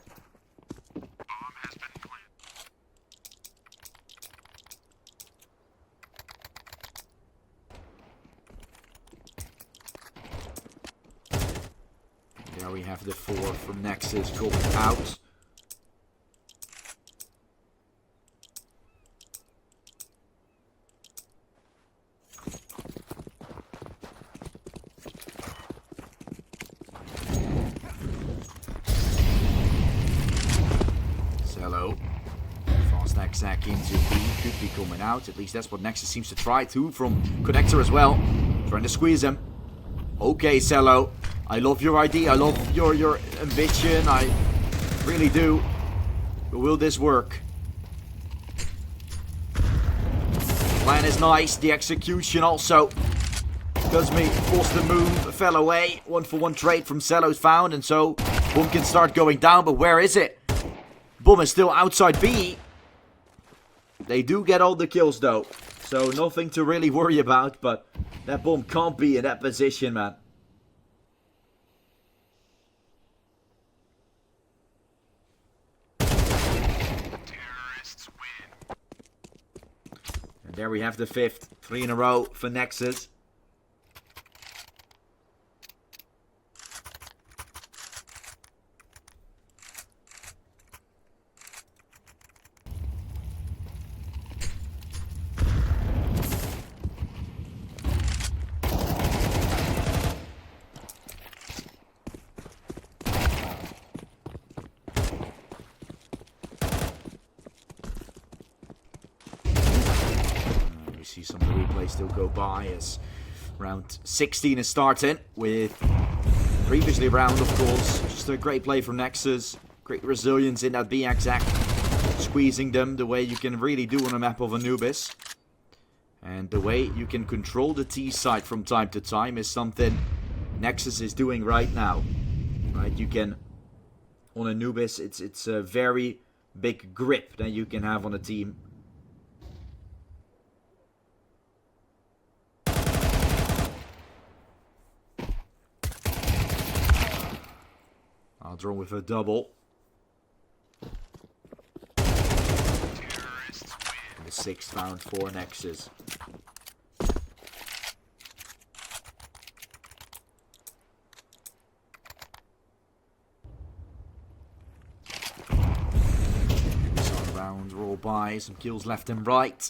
There we have the 4 from Nexus going out. Xello. Fast exact into B. Could be coming out. At least that's what Nexus seems to try to from Connector as well. Trying to squeeze him. Okay, Xello. I love your idea. I love your ambition. I really do. But will this work? Plan is nice. The execution also does me force the move. Fell away. 1-for-1 trade from Xello's found. And so Boom can start going down. But where is it? Boom is still outside B. They do get all the kills though. So nothing to really worry about. But that Boom can't be in that position, man. And there we have the 5th. 3 in a row for Nexus. gameplay still go by as round 16 is starting with previously round, of course. Just a great play from Nexus. Great resilience in that B exact. Squeezing them the way you can really do on a map of Anubis. And the way you can control the T site from time to time is something Nexus is doing right now. Right, you can, on Anubis, it's a very big grip that you can have on a team. I'll draw with a double. And the 6th round for Nexus. Some rounds roll by, some kills left and right.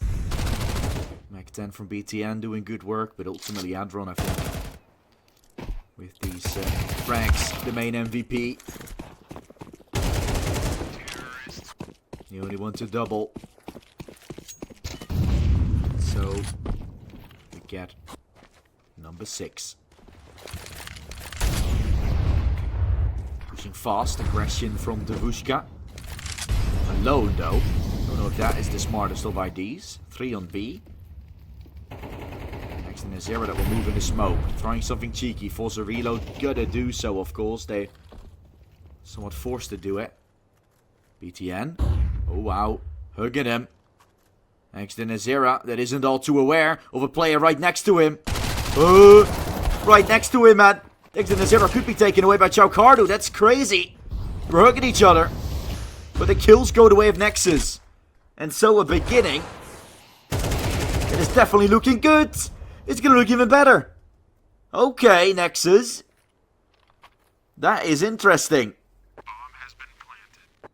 Mac 10 from BTN doing good work, but ultimately Adron, I think, with these frags, the main MVP. The only one to double. So we get number 6. Pushing fast, aggression from Devushka. Alone though. Don't know if that is the smartest of IDs. 3 on B. Next in the 0 that will move in the smoke. Trying something cheeky. Force a reload. Gotta do so, of course. They somewhat forced to do it. BTN. Oh wow. Hugging him. Next in a Zera that isn't all too aware of a player right next to him. Right next to him, man. Next in a Zera could be taken away by Chaucardo. That's crazy. We're hugging each other. But the kills go the way of Nexus. And so a beginning. It is definitely looking good. It's going to look even better. Okay, Nexus. That is interesting. Bomb has been planted.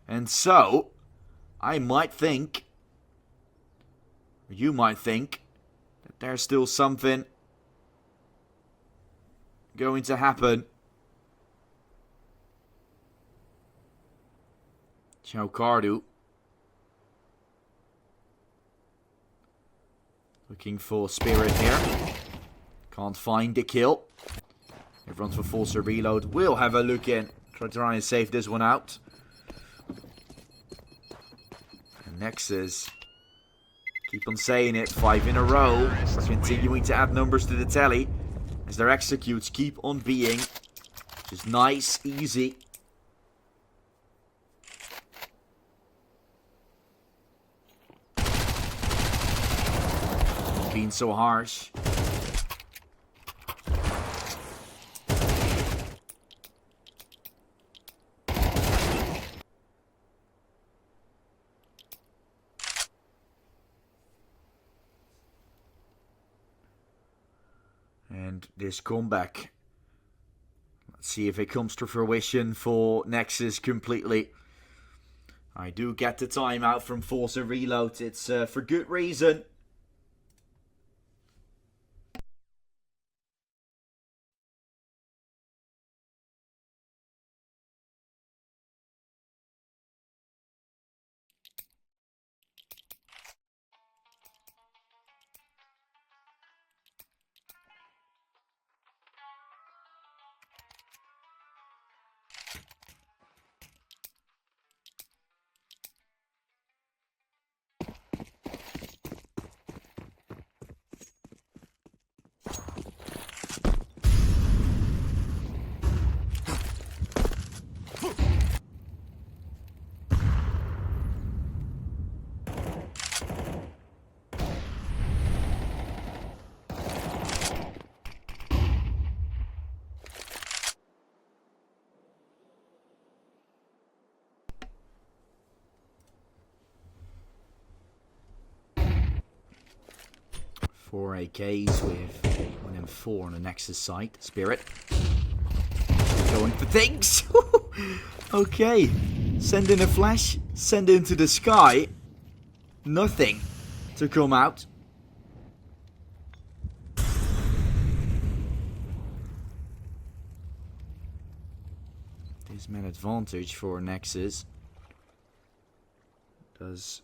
And so, I might think, you might think, that there's still something going to happen. Chaucardo. Looking for Spirit here. Can't find the kill. Everyone's for FORZE reload. We'll have a look in. Try and save this one out. And Nexus. Keep on saying it. 5 in a row. We're continuing to add numbers to the tally. As their executes keep on being just nice, easy. Being so harsh. And this comeback. Let's see if it comes to fruition for Nexus completely. I do get the timeout from FORZE reload. It's for good reason. Four AKs with 1 and 4 on the Nexus site. Spirit. Going for things. Okay. Send in a flash. Send into the sky. Nothing to come out. This man advantage for Nexus. does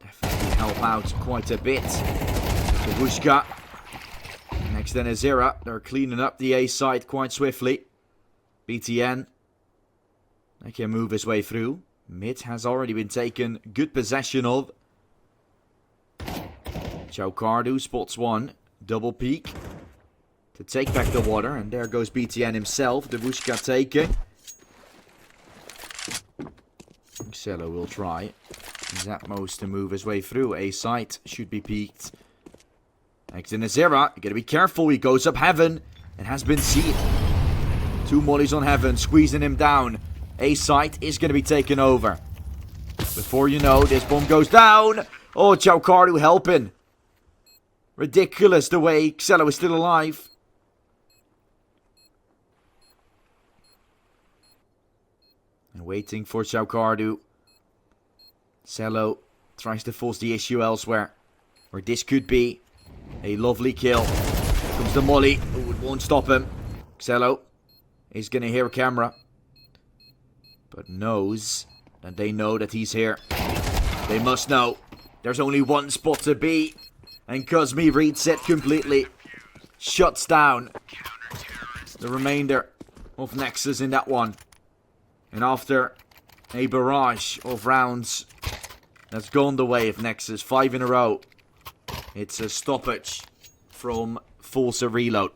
definitely help out quite a bit. Babushka. Next then Azira. They're cleaning up the A side quite swiftly. BTN. They can move his way through. Mid has already been taken good possession of. Chaukardu spots one. Double peek. To take back the water. And there goes BTN himself. Babushka taken. Xello will try his utmost to move his way through. A site should be peaked. Next in Azira, you gotta be careful. He goes up heaven and has been seen. 2 mollies on heaven, squeezing him down. A site is gonna be taken over. Before you know, this bomb goes down. Oh, Chaukardu helping. Ridiculous the way Xello is still alive. And waiting for Chaukardu. Xello tries to force the issue elsewhere. Where this could be a lovely kill. Here comes the molly. Oh, it won't stop him. Xello is going to hear a camera. But knows that they know that he's here. They must know. There's only one spot to be. And Cosme reads it completely. Shuts down the remainder of Nexus in that one. And after a barrage of rounds that's gone the way of Nexus, 5 in a row, it's a stoppage from FORZE Reload.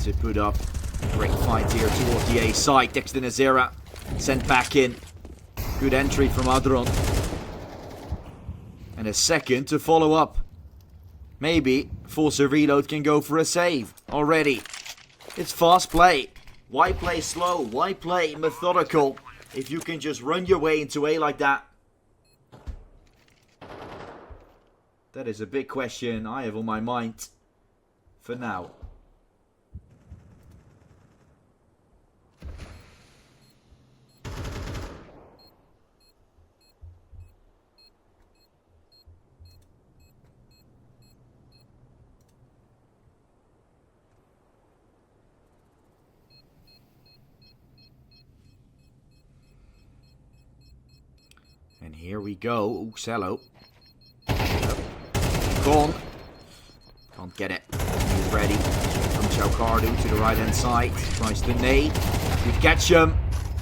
To put up a great fight here towards the A side. Dexter Azira sent back in. Good entry from Adron. And a second to follow up. Maybe FORZE Reload can go for a save already. It's fast play. Why play slow? Why play methodical if you can just run your way into A like that? That is a big question I have on my mind for now. And here we go. Xello. Gone. Can't get it. He's ready. From Chaukardu to the right hand side. Tries to nade. Good catch him.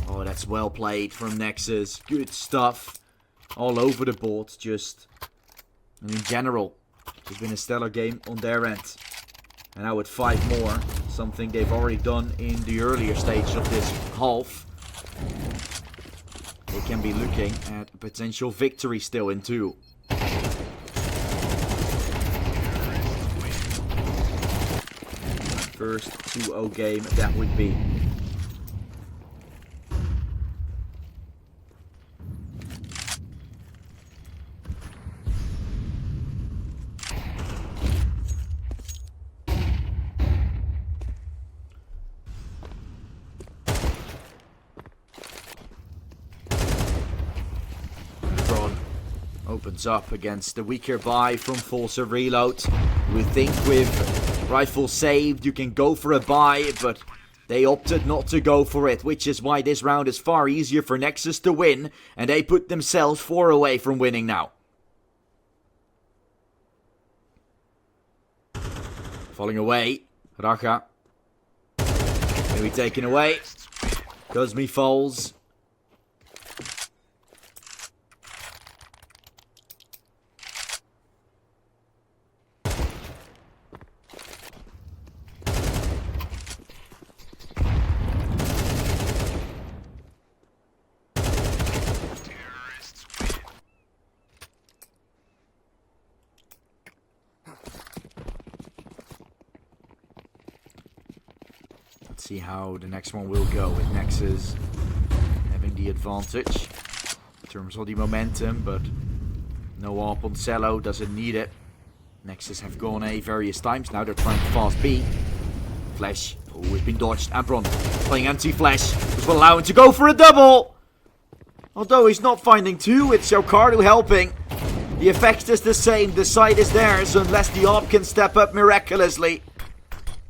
Oh, that's well played from Nexus. Good stuff. All over the board. Just. And in general. It's been a stellar game on their end. And now with 5 more. Something they've already done in the earlier stage of this half. They can be looking at a potential victory still in 2. First 2-0 game that would be. Opens up against the weaker buy from FORZE Reload. We think with rifle saved you can go for a buy, but they opted not to go for it, which is why this round is far easier for Nexus to win, and they put themselves 4 away from winning now. Falling away, Raja. Maybe taken away. Cosme falls. Let's see how the next one will go with Nexus having the advantage in terms of the momentum, but no AWP on Cello, doesn't need it. Nexus have gone A various times, now they're trying to fast B. Flash, oh, it's been dodged. Abron playing anti-flash, which will allow him to go for a double! Although he's not finding two, it's Jokardu helping. The effect is the same, the side is theirs, unless the AWP can step up miraculously.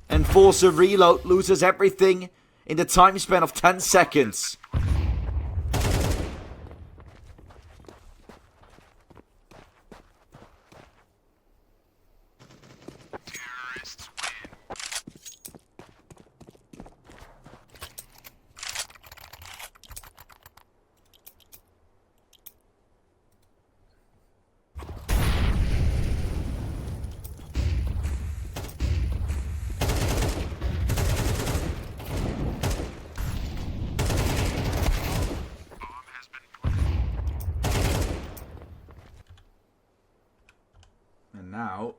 And FORZE reload loses everything in the time span of 10 seconds. Terrorists win. Bomb has been planted. And now,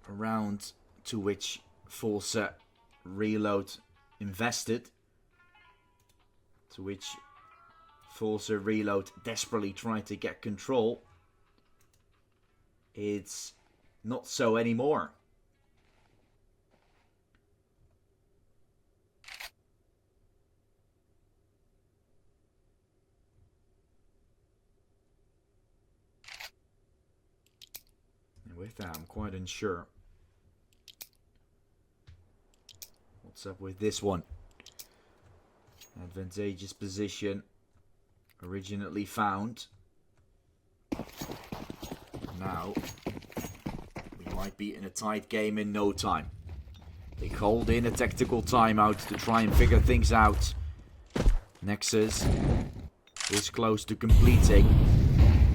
a round to which FORZE reload invested. To which FORZE reload desperately tried to get control. It's not so anymore. And with that, I'm quite unsure what's up with this one. Advantageous position originally found. Now we might be in a tight game in no time. They called in a tactical timeout to try and figure things out. Nexus is close to completing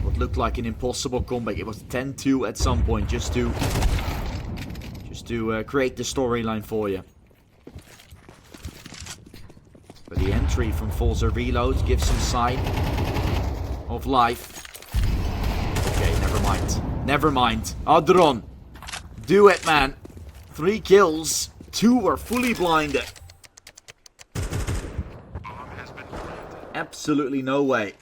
what looked like an impossible comeback. It was 10-2 at some point, just to create the storyline for you. But the entry from FORZE reload gives some sign of life. Okay, never mind. Never mind. Adron, do it, man. 3 kills. 2 were fully blinded. Bomb has been planted. Absolutely no way.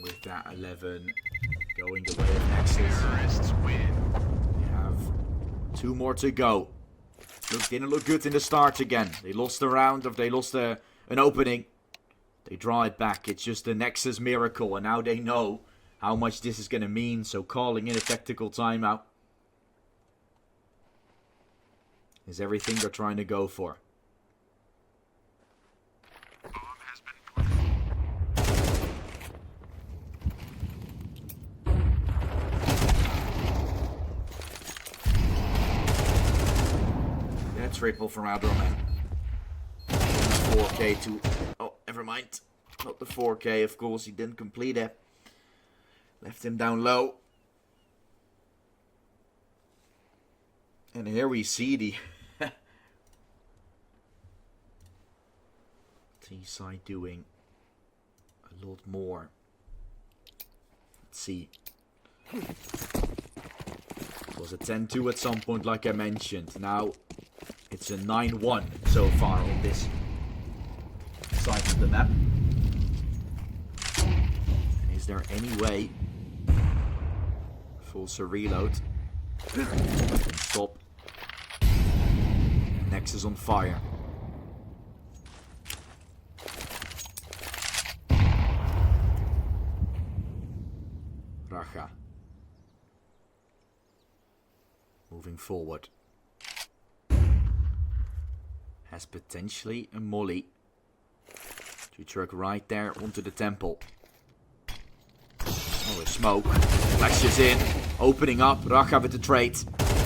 With that 11 going the way of Nexus. Terrorists win. We have 2 more to go. Didn't look good in the start again. They lost a round, or they lost an opening. They draw it back. It's just a Nexus miracle, and now they know how much this is going to mean. So calling in a tactical timeout is everything they're trying to go for. Bomb has been planted. Yeah, triple from Adroman. 4K to... Oh, never mind. Not the 4K, of course. He didn't complete it. Left him down low. And here we see the... T-side doing a lot more. Let's see. It was a 10-2 at some point, like I mentioned. Now it's a 9-1 so far on this side of the map. Is there any way FORZE reload and stop Nexus on fire? Raja moving forward, has potentially a molly to truck right there onto the temple. Oh, a smoke flashes in. Opening up. Racha with the trade.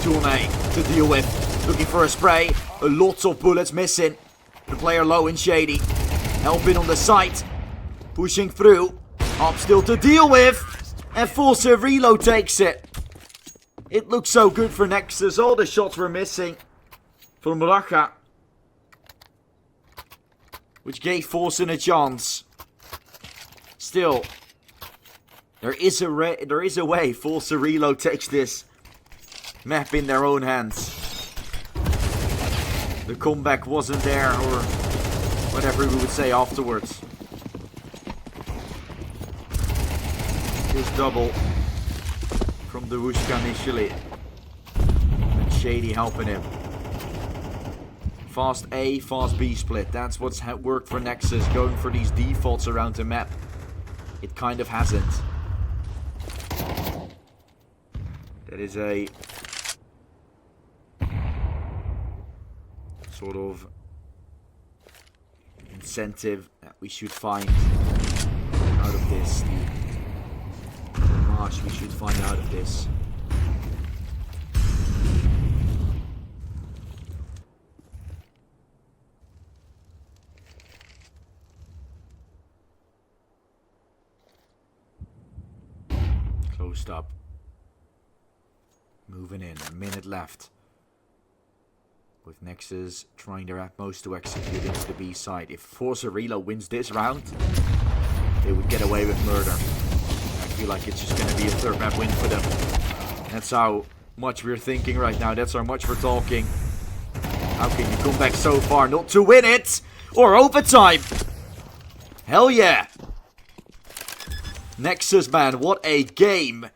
2 on A to deal with. Looking for a spray. A lot of bullets missing. The player low and Shady. Helping on the site. Pushing through. Up still to deal with. And FORZE reload takes it. It looks so good for Nexus. All the shots were missing from Racha, which gave FORZE a chance. Still, there is a way FORZE reload takes this map in their own hands. The comeback wasn't there, or whatever we would say afterwards. This double from the Wushka initially. And Shady helping him. Fast A, fast B split. That's what's worked for Nexus. Going for these defaults around the map. It kind of hasn't. That is a sort of incentive that we should find out of this. The we should find out of this. Closed up. Moving in. A minute left. With Nexus trying their utmost to execute into the B side. If FORZE Reload wins this round, they would get away with murder. I feel like it's just going to be a third map win for them. That's how much we're thinking right now. That's how much we're talking. How can you come back so far not to win it? Or overtime? Hell yeah. Nexus, man, what a game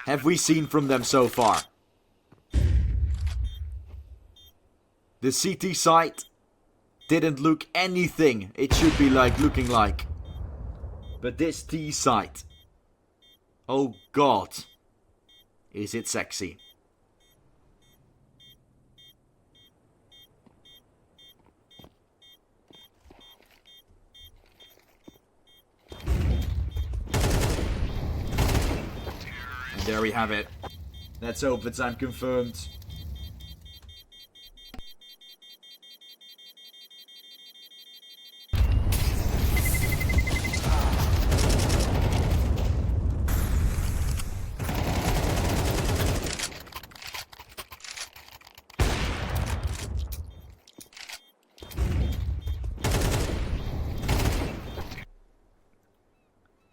have we seen from them so far. The CT site didn't look anything it should be looking like. But this T site, oh god, is it sexy. And there we have it. That's overtime confirmed.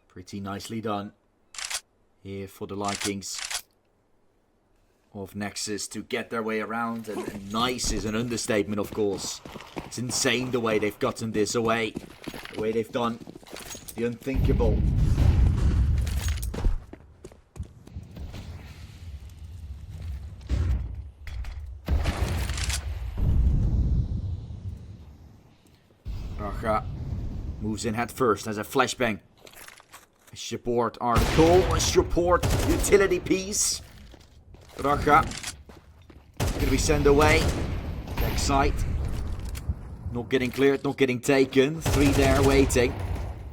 Pretty nicely done here for the likings of Nexus to get their way around. And nice is an understatement, of course. It's insane the way they've gotten this away. The way they've done the unthinkable. Racha moves in head first as a flashbang. Support article, support utility piece. Racha gonna be sent away. Next site. Not getting cleared, not getting taken. 3 there waiting.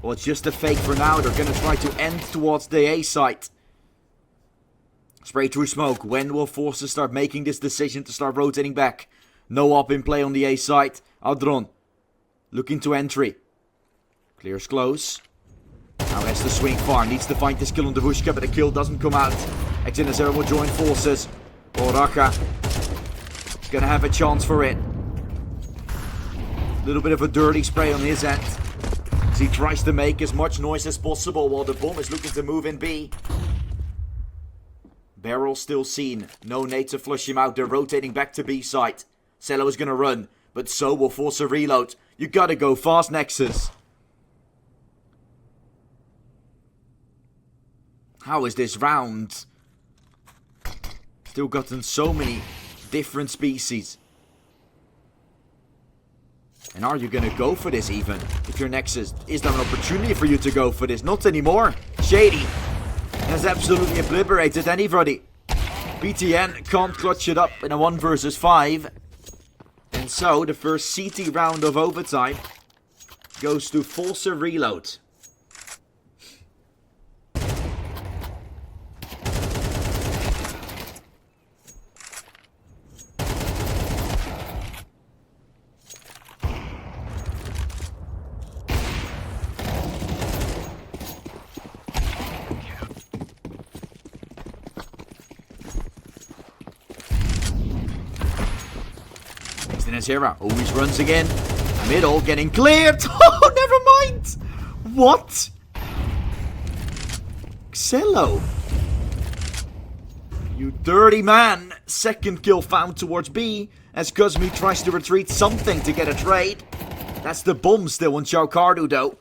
Well, it's just a fake for now. They're gonna try to end towards the A site. Spray through smoke. When will FORZE start making this decision to start rotating back? No up in play on the A site. Adron looking to entry. Clears close. Now has to swing far, needs to find this kill on Devushka, but the kill doesn't come out. Exort will join forces. Or Racha is gonna have a chance for it. Little bit of a dirty spray on his end, as he tries to make as much noise as possible while the bomb is looking to move in B. Barrel still seen. No nade to flush him out. They're rotating back to B site. Cello is gonna run, but so will FORZE reload. You gotta go fast, Nexus. How is this round still gotten so many different species? And are you gonna go for this even? If you're Nexus, is there an opportunity for you to go for this? Not anymore. Shady has absolutely obliterated anybody. BTN can't clutch it up in a 1 versus 5. And so the first CT round of overtime goes to FORZE reload. Denizera always runs again. Middle getting cleared. Oh, never mind. What? Xello. You dirty man. Second kill found towards B as Cosme tries to retreat something to get a trade. That's the bomb still on Chaucardo though.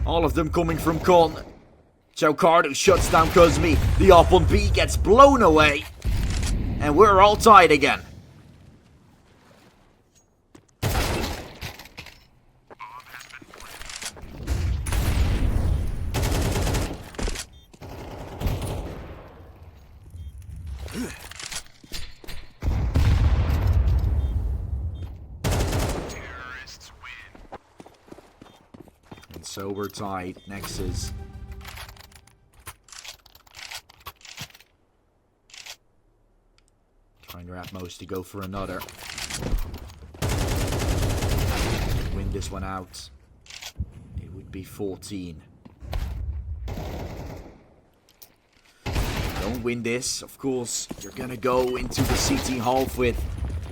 All of them coming from Con. Chaucardo shuts down Cosme. The op on B gets blown away. And we're all tied again. Terrorists win. And so we're tied. Nexus. Trying their utmost to go for another. Win this one out. It would be 14. Don't win this, of course, you're gonna go into the CT half with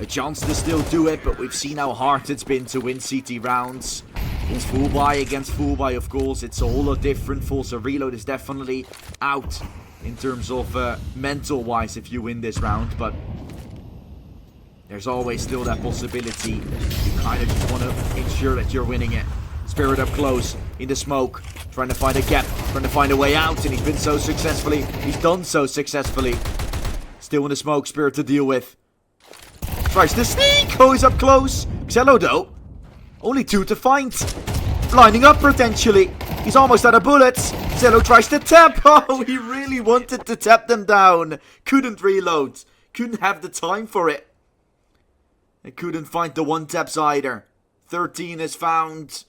a chance to still do it, but we've seen how hard it's been to win CT rounds. It's full buy against full buy, of course. It's a whole lot different. FORZE reload is definitely out in terms of mental-wise if you win this round, but there's always still that possibility. You kind of just want to ensure that you're winning it. Spirit up close, in the smoke, trying to find a gap, trying to find a way out, and he's been so successfully. He's done so successfully. Still in the smoke, Spirit to deal with. Tries to sneak! Oh, he's up close. Xello, though. Only 2 to find. Lining up, potentially. He's almost out of bullets. Xello tries to tap. Oh, he really wanted to tap them down. Couldn't reload. Couldn't have the time for it. And couldn't find the one taps either. 13 is found.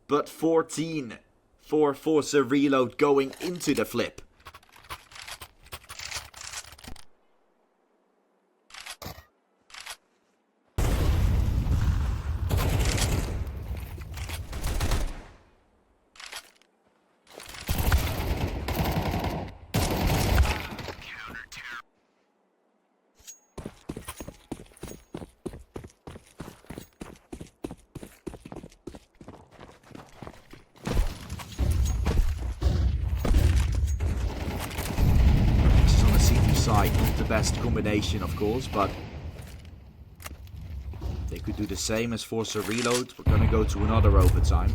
But 14 for FORZE reload going into the flip. Not the best combination, of course, but they could do the same as FORZE reload. We're gonna go to another overtime.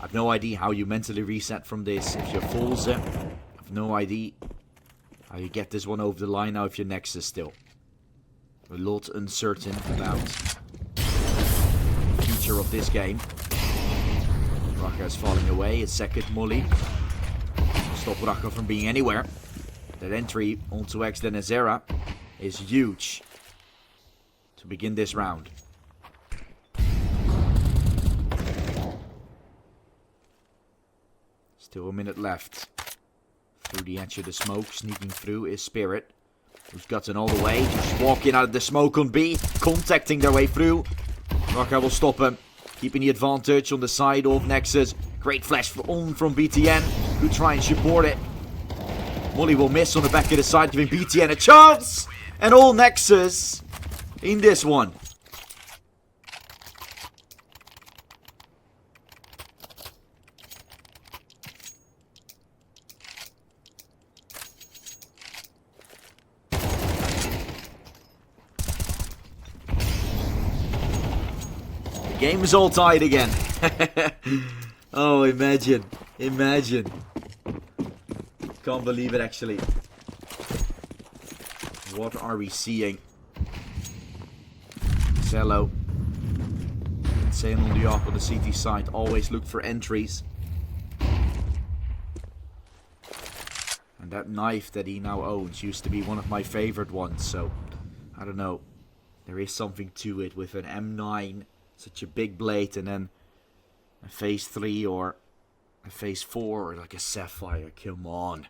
I've no idea how you mentally reset from this if you're FORZE. I've no idea how you get this one over the line now if you're Nexus still. A lot uncertain about the future of this game. Raka is falling away. His second molly. Stop Raka from being anywhere. That entry onto X Denizera is huge to begin this round. Still a minute left. Through the edge of the smoke, sneaking through is Spirit. Who's gotten all the way. Just walking out of the smoke on B. Contacting their way through. Raka will stop him. Keeping the advantage on the side of Nexus. Great flash on from BTN. Could try and support it. Molly will miss on the back of the side, giving BTN a chance. And all Nexus in this one. Game is all tied again. Oh, imagine. Imagine. Can't believe it, actually. What are we seeing? Xello. Insane on the op on the CT side. Always look for entries. And that knife that he now owns used to be one of my favorite ones. So, I don't know. There is something to it with an M9. Such a big blade, and then a phase 3 or a phase 4 or like a sapphire. Come on.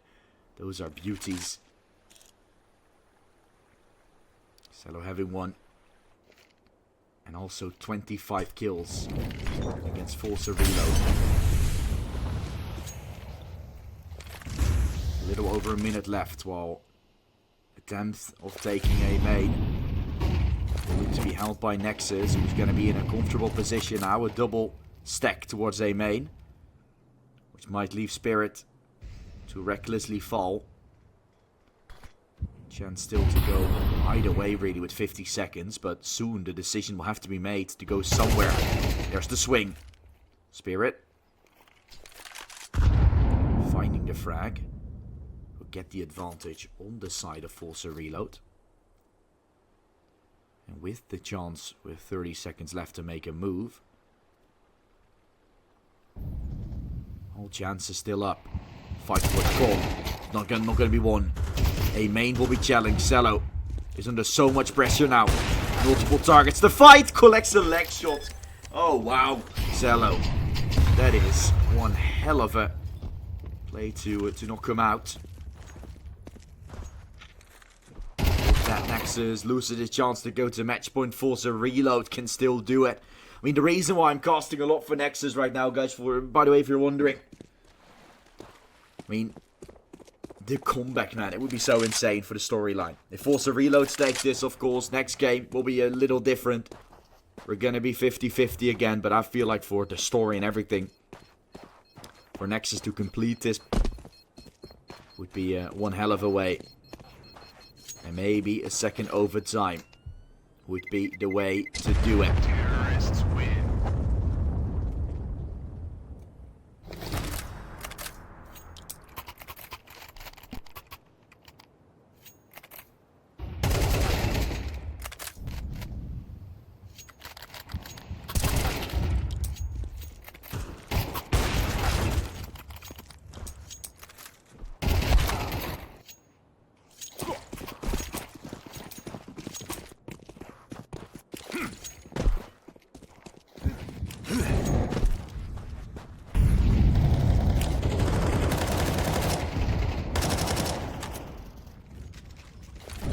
Those are beauties. Xello having one. And also 25 kills against FORZE reload. A little over a minute left while a attempt of taking a main. Going to be held by Nexus, who's going to be in a comfortable position now. A double stack towards a main, which might leave Spirit to recklessly fall. Chance still to go either way really with 50 seconds, but soon the decision will have to be made to go somewhere. There's the swing. Spirit finding the frag. Will get the advantage on the side of FORZE reload. And with the chance, with 30 seconds left to make a move. All chances still up. Fight for the call. Not gonna be won. A main will be challenged. Cello is under so much pressure now. Multiple targets. The fight collects a leg shot. Oh wow, Cello. That is one hell of a play to knock him out. With that, Nexus loses his chance to go to match point. FORZE reload can still do it. I mean, the reason why I'm casting a lot for Nexus right now, guys, by the way, if you're wondering. I mean, the comeback, man, it would be so insane for the storyline. If FORZE reloads take this, of course, next game will be a little different. We're gonna be 50-50 again, but I feel like for the story and everything, for Nexus to complete this would be one hell of a way. And maybe a second overtime would be the way to do it. Terrorists win.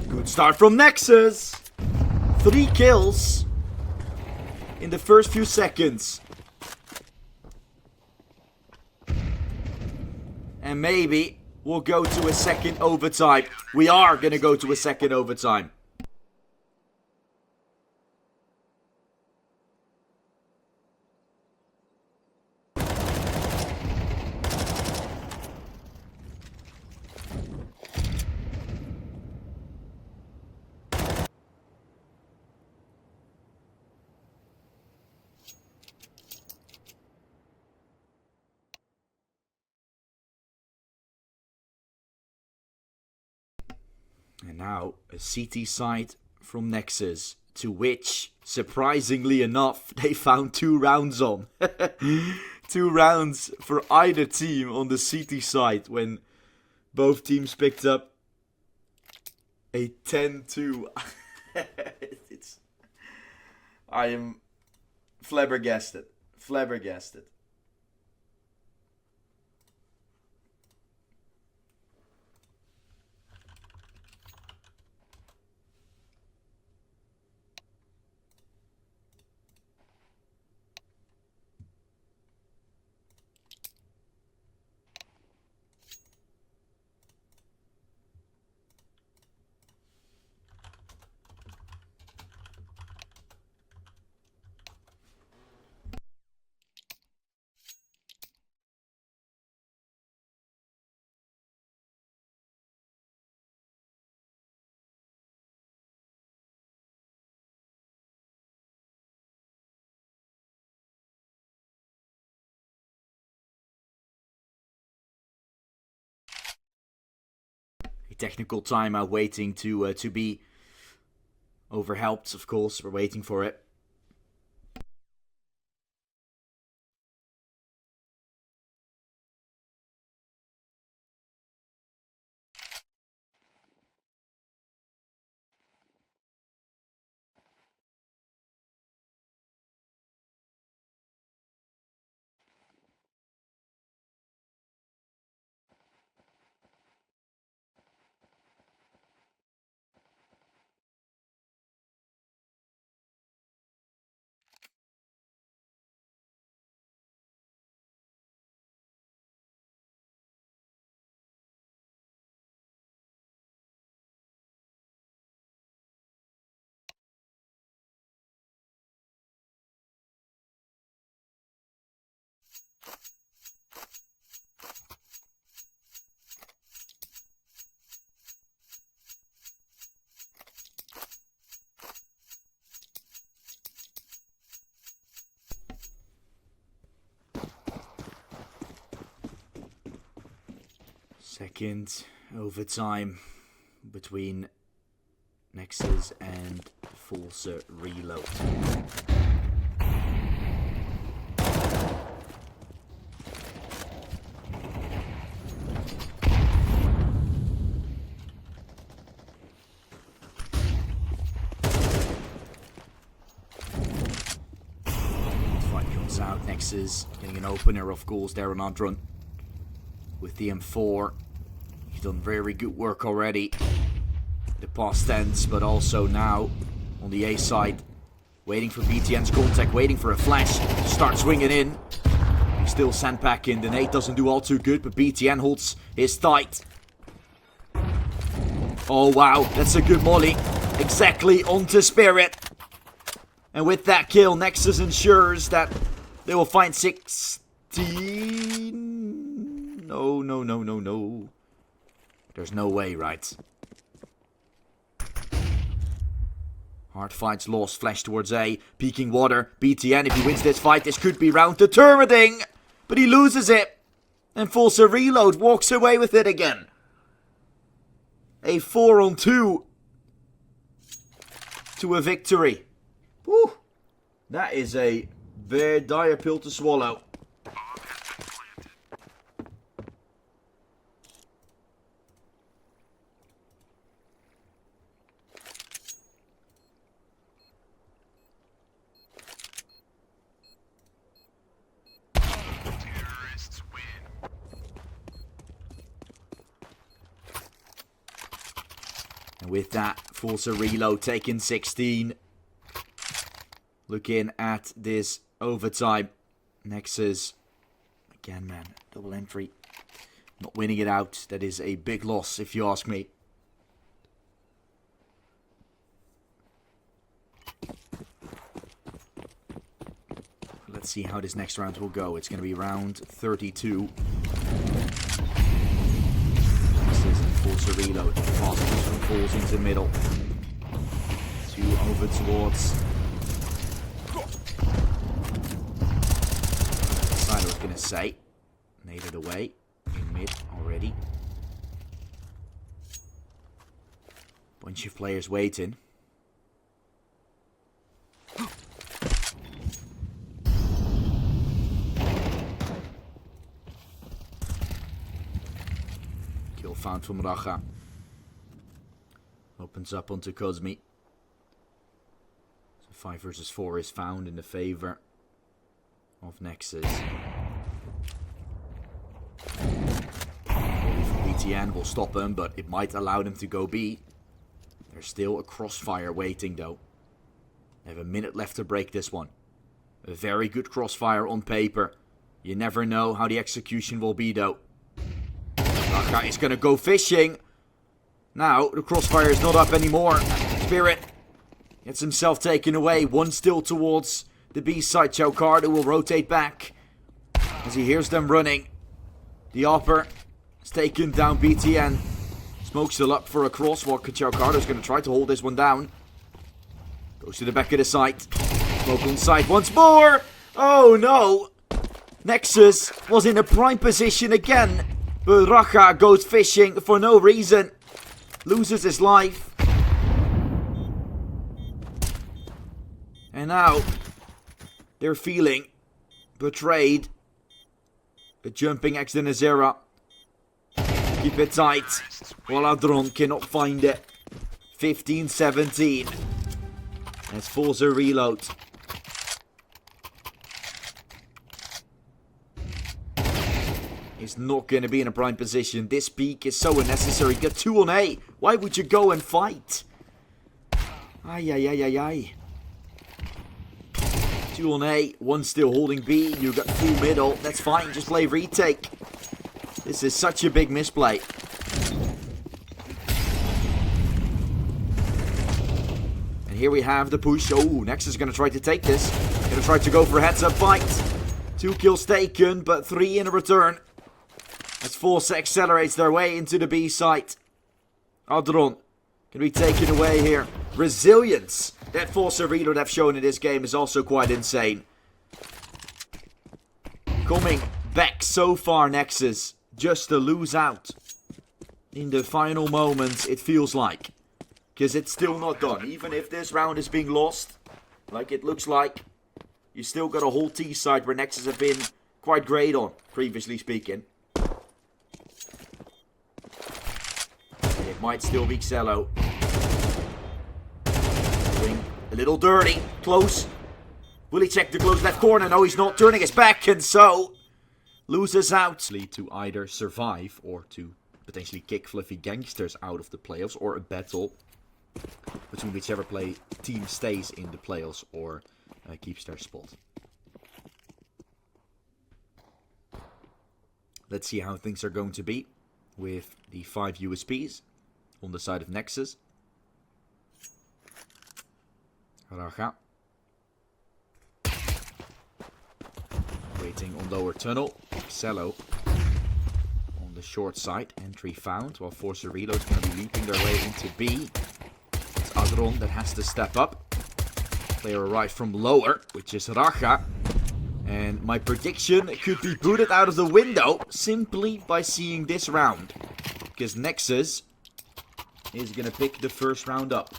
Good start from Nexus. 3 kills in the first few seconds. And maybe we'll go to a second overtime. We are going to go to a second overtime. And now a CT site from Nexus, to which, surprisingly enough, they found 2 rounds on. 2 rounds for either team on the CT site when both teams picked up a 10-2. I am flabbergasted. Flabbergasted. Technical timeout waiting to be overhelped, of course. We're waiting for it. Second overtime between Nexus and FORZE reload. Fight comes out. Nexus getting an opener, of course, there on Adron with the M4. He's done very good work already. The past tense, but also now on the A side, waiting for BTN's contact, waiting for a flash to start swinging in. He's still sent back in. The nade doesn't do all too good, but BTN holds his tight. Oh wow, that's a good molly. Exactly onto Spirit. And with that kill, Nexus ensures that they will find 16. No. There's no way, right? Hard fights lost. Flash towards A. Peeking water. BTN, if he wins this fight, this could be round determining. But he loses it. And FORZE reload walks away with it again. A 4-on-2 to a victory. Woo. That is a very dire pill to swallow. Terrorists win. And with that, FORZE reload taking 16. Looking at this overtime. Nexus. Again, man. Double entry. Not winning it out. That is a big loss, if you ask me. Let's see how this next round will go. It's going to be round 32. Nexus and FORZE reload. Fast push from FORZE into the middle. 2 over towards... I was going to say. Naded away. In mid already. Bunch of players waiting. Kill found from Racha. Opens up onto Cosmi. So 5 versus 4 is found in the favor of Nexus. BTN will stop them, but it might allow them to go B. There's still a crossfire waiting though. They have a minute left to break this one. A very good crossfire on paper. You never know how the execution will be though. Raka is going to go fishing. Now the crossfire is not up anymore. Spirit gets himself taken away. One still towards the B side. Chaucardo will rotate back as he hears them running. The upper is taken down. BTN. Smoke still up for a cross while Chaucardo is going to try to hold this one down. Goes to the back of the site. Smoke on site once more. Oh no. Nexus was in a prime position again. But Racha goes fishing for no reason. Loses his life. And now they're feeling betrayed. A jumping X in Azera. Keep it tight. While Adron cannot find it. 15-17. As FORZE reload. He's not going to be in a prime position. This peak is so unnecessary. Get 2 on A. Why would you go and fight? Ay. 2 on A. 1 still holding B. You got full middle. That's fine. Just play retake. This is such a big misplay. And here we have the push. Oh, Nexus is going to try to take this. Going to try to go for a heads-up fight. 2 kills taken, but 3 in a return. As FORZE accelerates their way into the B site. Adron can be taken away here. Resilience that FORZE reload have shown in this game is also quite insane. Coming back so far, Nexus, just to lose out in the final moments, it feels like. Because it's still not done. Even if this round is being lost, like it looks like, you still got a whole T side where Nexus have been quite great on, previously speaking. It might still be Xello. Doing a little dirty. Close. Will he check the close left corner? No, he's not. Turning his back, and so loses out. To either survive or to potentially kick Fluffy Gangsters out of the playoffs, or a battle between whichever team stays in the playoffs or keeps their spot. Let's see how things are going to be with the 5 USPs on the side of Nexus. Raga. Waiting on lower tunnel. Xello on the short side. Entry found, while FORZE Reload is going to be leaping their way into B. It's Adron that has to step up. Player arrived from lower, which is Raga. And my prediction could be booted out of the window simply by seeing this round. Because Nexus is going to pick the first round up.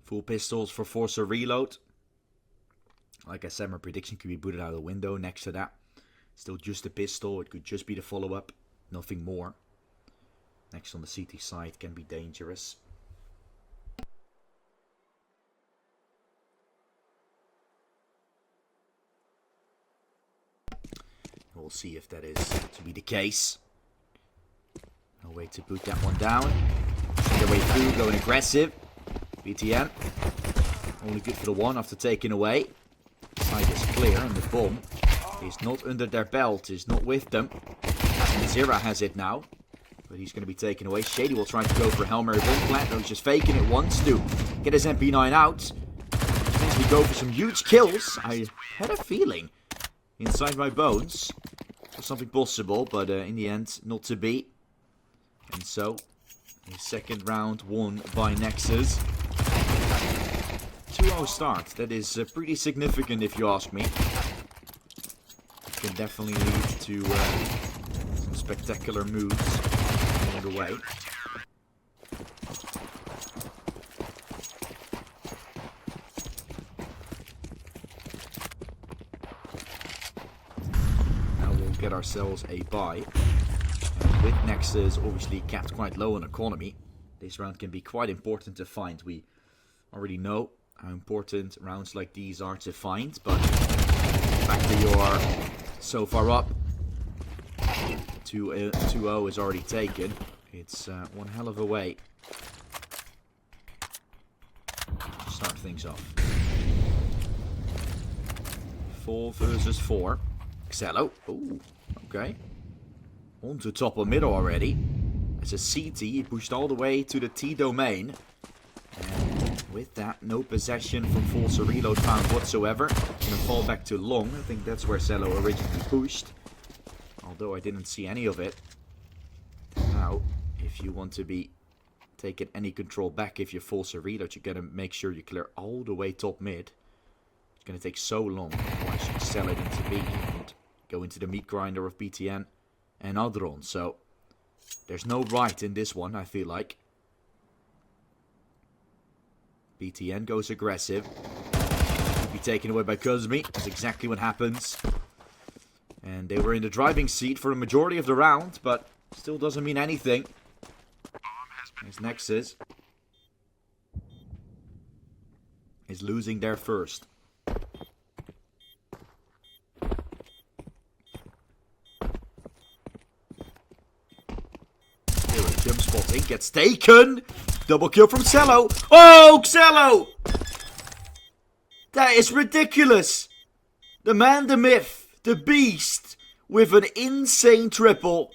Full pistols for FORZE Reload. Like I said, my prediction could be booted out of the window. Next to that, still just a pistol. It could just be the follow-up. Nothing more. Next on the CT side can be dangerous. We'll see if that is to be the case. No way to boot that one down. Their way through, going aggressive. BTN. Only good for the one after taking away. Side is clear and the bomb is not under their belt, is not with them. And Zira has it now. But he's going to be taken away. Shady will try to go for Helmer bomb plant. No, he's just faking it once to get his MP9 out. Potentially go for some huge kills. I had a feeling inside my bones for something possible, but in the end, not to be. And so, the second round won by Nexus. 2-0 start. That is pretty significant if you ask me. It can definitely lead to some spectacular moves along the way. Now we'll get ourselves a buy. And with Nexus obviously capped quite low on economy, this round can be quite important to find. We already know how important rounds like these are to find, but the fact that you are so far up, 2-0 is already taken. It's one hell of a way to start things off. 4 versus 4. Xello. Ooh, okay. On to top of mid already. As a CT, he pushed all the way to the T domain. And with that, no possession from FORZE Reload found whatsoever. Gonna fall back to long. I think that's where Xello originally pushed. Although I didn't see any of it. Now, if you want to be taking any control back, if you're FORZE Reload, you gotta make sure you clear all the way top mid. It's gonna take so long. Why should sell it into B and go into the meat grinder of BTN and Adron? So there's no right in this one, I feel like. BTN goes aggressive. Could be taken away by Kuzmi. That's exactly what happens. And they were in the driving seat for the majority of the round, but still doesn't mean anything. As Nexus is losing their first. Jump spotting, gets taken. Double kill from Xello. Oh, Xello! That is ridiculous. The man, the myth, the beast, with an insane triple.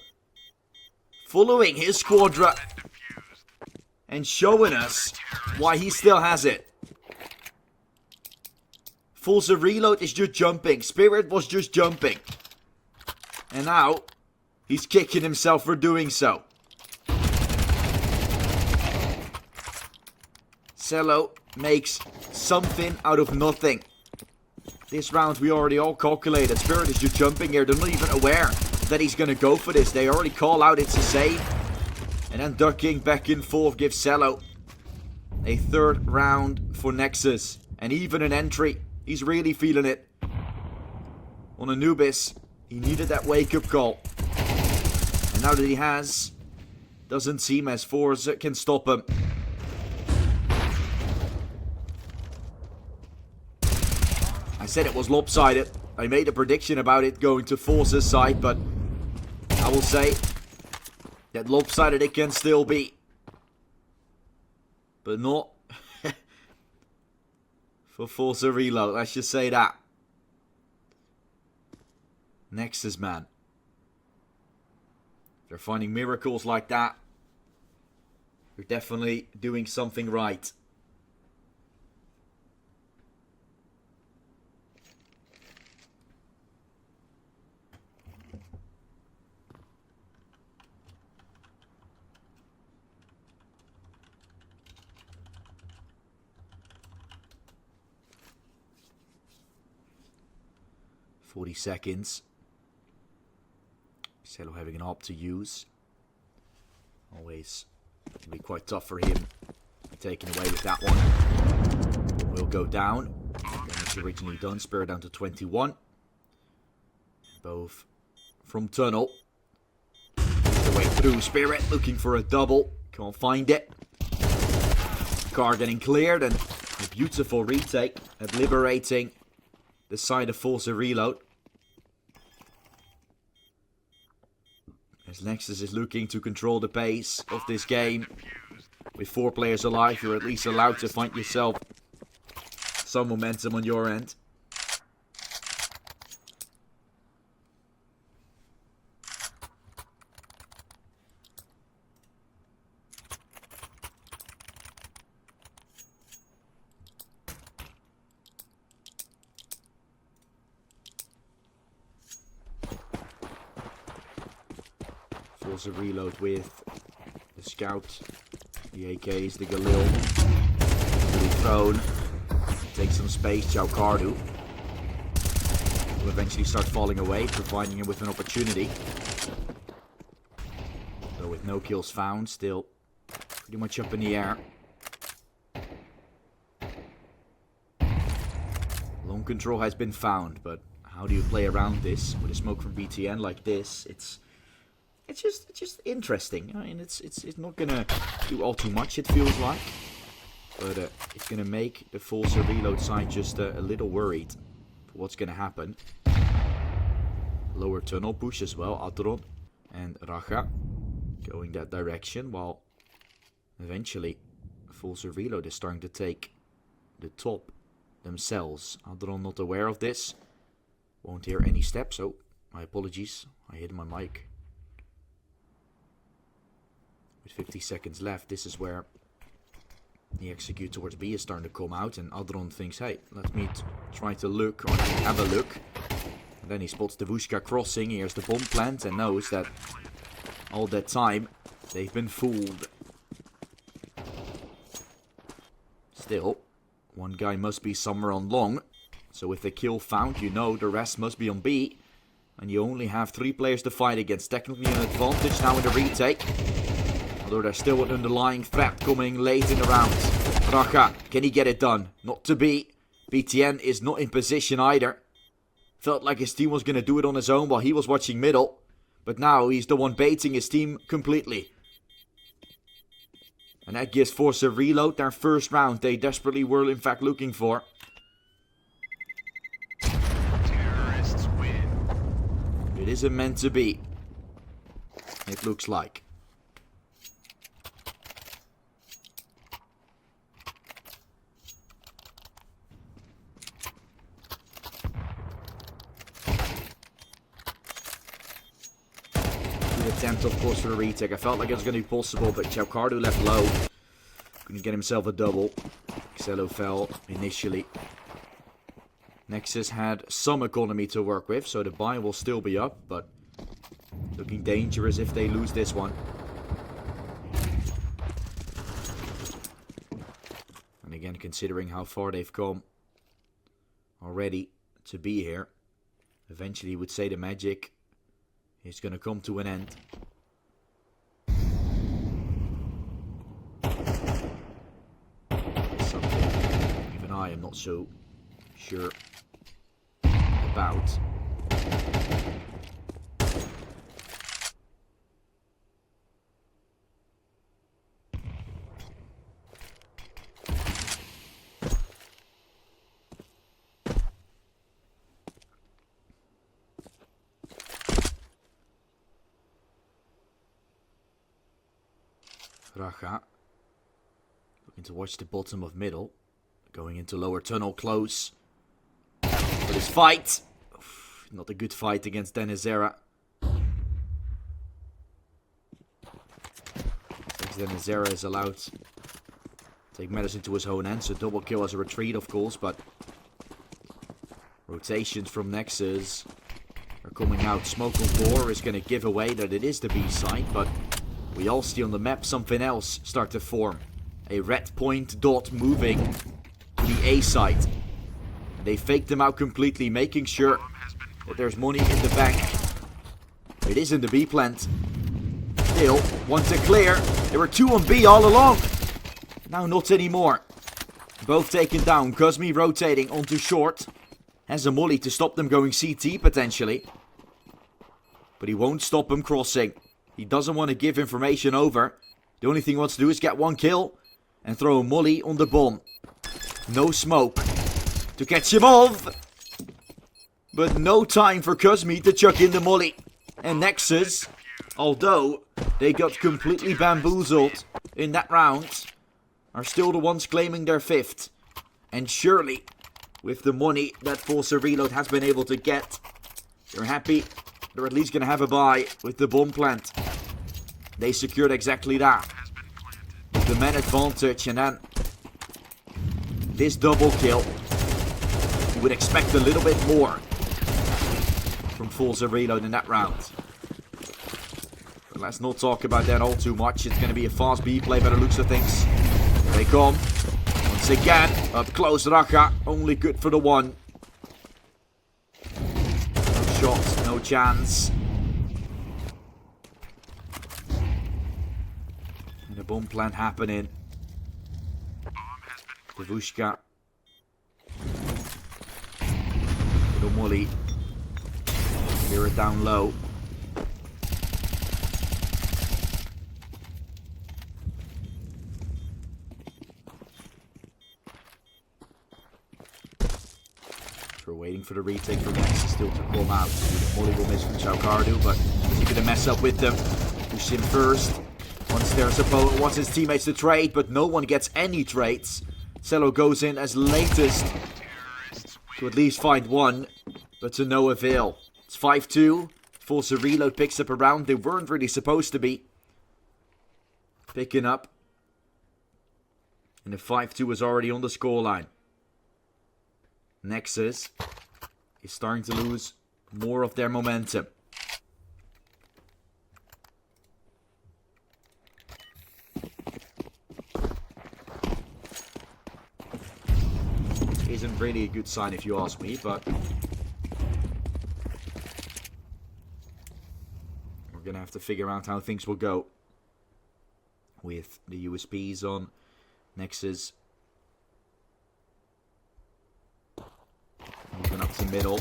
following his squadra and showing us why he still has it. FORZE Reload is just jumping. Spirit was just jumping. And now, he's kicking himself for doing so. Cello makes something out of nothing. This round we already all calculated. Spirit is just jumping here. They're not even aware that he's going to go for this. They already call out it's a save. And then ducking back and forth gives Cello a third round for Nexus. And even an entry. He's really feeling it. On Anubis, he needed that wake-up call. And now that he has, doesn't seem as FORZE can stop him. I said it was lopsided. I made a prediction about it going to FORZE's side, but I will say that lopsided it can still be. But not for FORZE Reload, let's just say that. Nexus, man. They're finding miracles like that. They're definitely doing something right. "40 seconds. Cello having an op to use. Always can be quite tough for him. Taken away with that one. Will go down. Damage originally done. Spirit down to 21. Both from tunnel. The way through. Spirit looking for a double. Can't find it. Car getting cleared and a beautiful retake at liberating the side of FORZE Reload. As Nexus is looking to control the pace of this game. With 4 players alive, you're at least allowed to find yourself some momentum on your end. FORZE Reload with the Scout, the AKs, the Galil, really thrown. Take some space, Jaukardu will eventually start falling away, providing him with an opportunity. Though with no kills found, still pretty much up in the air. Long control has been found, but how do you play around this with a smoke from BTN like this? It's just interesting. I mean, it's not gonna do all too much, it feels like, but it's gonna make the FORZE Reload side just a little worried for what's gonna happen. Lower tunnel push as well. Adron and Raja going that direction, while eventually FORZE Reload is starting to take the top themselves. Adron not aware of this. Won't hear any steps. Oh, my apologies. I hit my mic. With 50 seconds left, this is where the execute towards B is starting to come out, and Adron thinks, hey, let me try to look, or have a look. And then he spots the Vushka crossing, here's the bomb plant, and knows that all that time they've been fooled. Still, one guy must be somewhere on long, so with the kill found, you know the rest must be on B. And you only have 3 players to fight against. Technically an advantage now in the retake. Although there's still an underlying threat coming late in the round. Raja, can he get it done? Not to be. BTN is not in position either. Felt like his team was going to do it on his own while he was watching middle. But now he's the one baiting his team completely. And that gives FORZE Reload their first round they desperately were in fact looking for. Terrorists win. It isn't meant to be. It looks like. attempt, of course, for the retake. I felt like it was going to be possible, but Chalcardo left low. Couldn't get himself a double. Xello fell initially. Nexus had some economy to work with, so the buy will still be up, but looking dangerous if they lose this one. And again, considering how far they've come already to be here, eventually you would say the magic is going to come to an end. Something even I am not so sure about. Raja looking to watch the bottom of middle, going into lower tunnel close. But his fight, not a good fight against Denizera. Denizera is allowed to take matters into his own hands, so double kill as a retreat, of course, but rotations from Nexus are coming out. Smoke on 4 is going to give away that it is the B side, but we all see on the map something else start to form. A red point dot moving to the A side. They faked them out completely, making sure that there's money in the bank. It is in the B plant. Still, want to clear. There were 2 on B all along. Now not anymore. Both taken down. Cosme rotating onto short. Has a molly to stop them going CT potentially. But he won't stop them crossing. He doesn't want to give information over. The only thing he wants to do is get 1 kill and throw a molly on the bomb. No smoke to catch him off. But no time for Cosme to chuck in the molly. And Nexus, although they got completely bamboozled in that round, are still the ones claiming their 5th. And surely, with the money that FORZE Reload has been able to get, they're happy. They're at least going to have a buy with the bomb plant. They secured exactly that. The man advantage, and then this double kill. You would expect a little bit more from FORZE Reload in that round. But let's not talk about that all too much. It's going to be a fast B play by the looks of things. Here they come. Once again, up close Raja. Only good for the 1. No shot, no chance. And the bomb plant happening. Devushka. Little molly. Clear it down low. We're waiting for the retake from Nexus still to come out. The molly will miss from Chalcardo, but he's going to mess up with them. Push him first. Once there's a opponent wants his teammates to trade, but no one gets any trades. Xello goes in as latest to at least find 1, but to no avail. It's 5-2. FORZE Reload picks up a round they weren't really supposed to be picking up. And the 5-2 is already on the scoreline. Nexus is starting to lose more of their momentum. Isn't really a good sign if you ask me, but we're gonna have to figure out how things will go with the USPs on Nexus. Moving up to middle,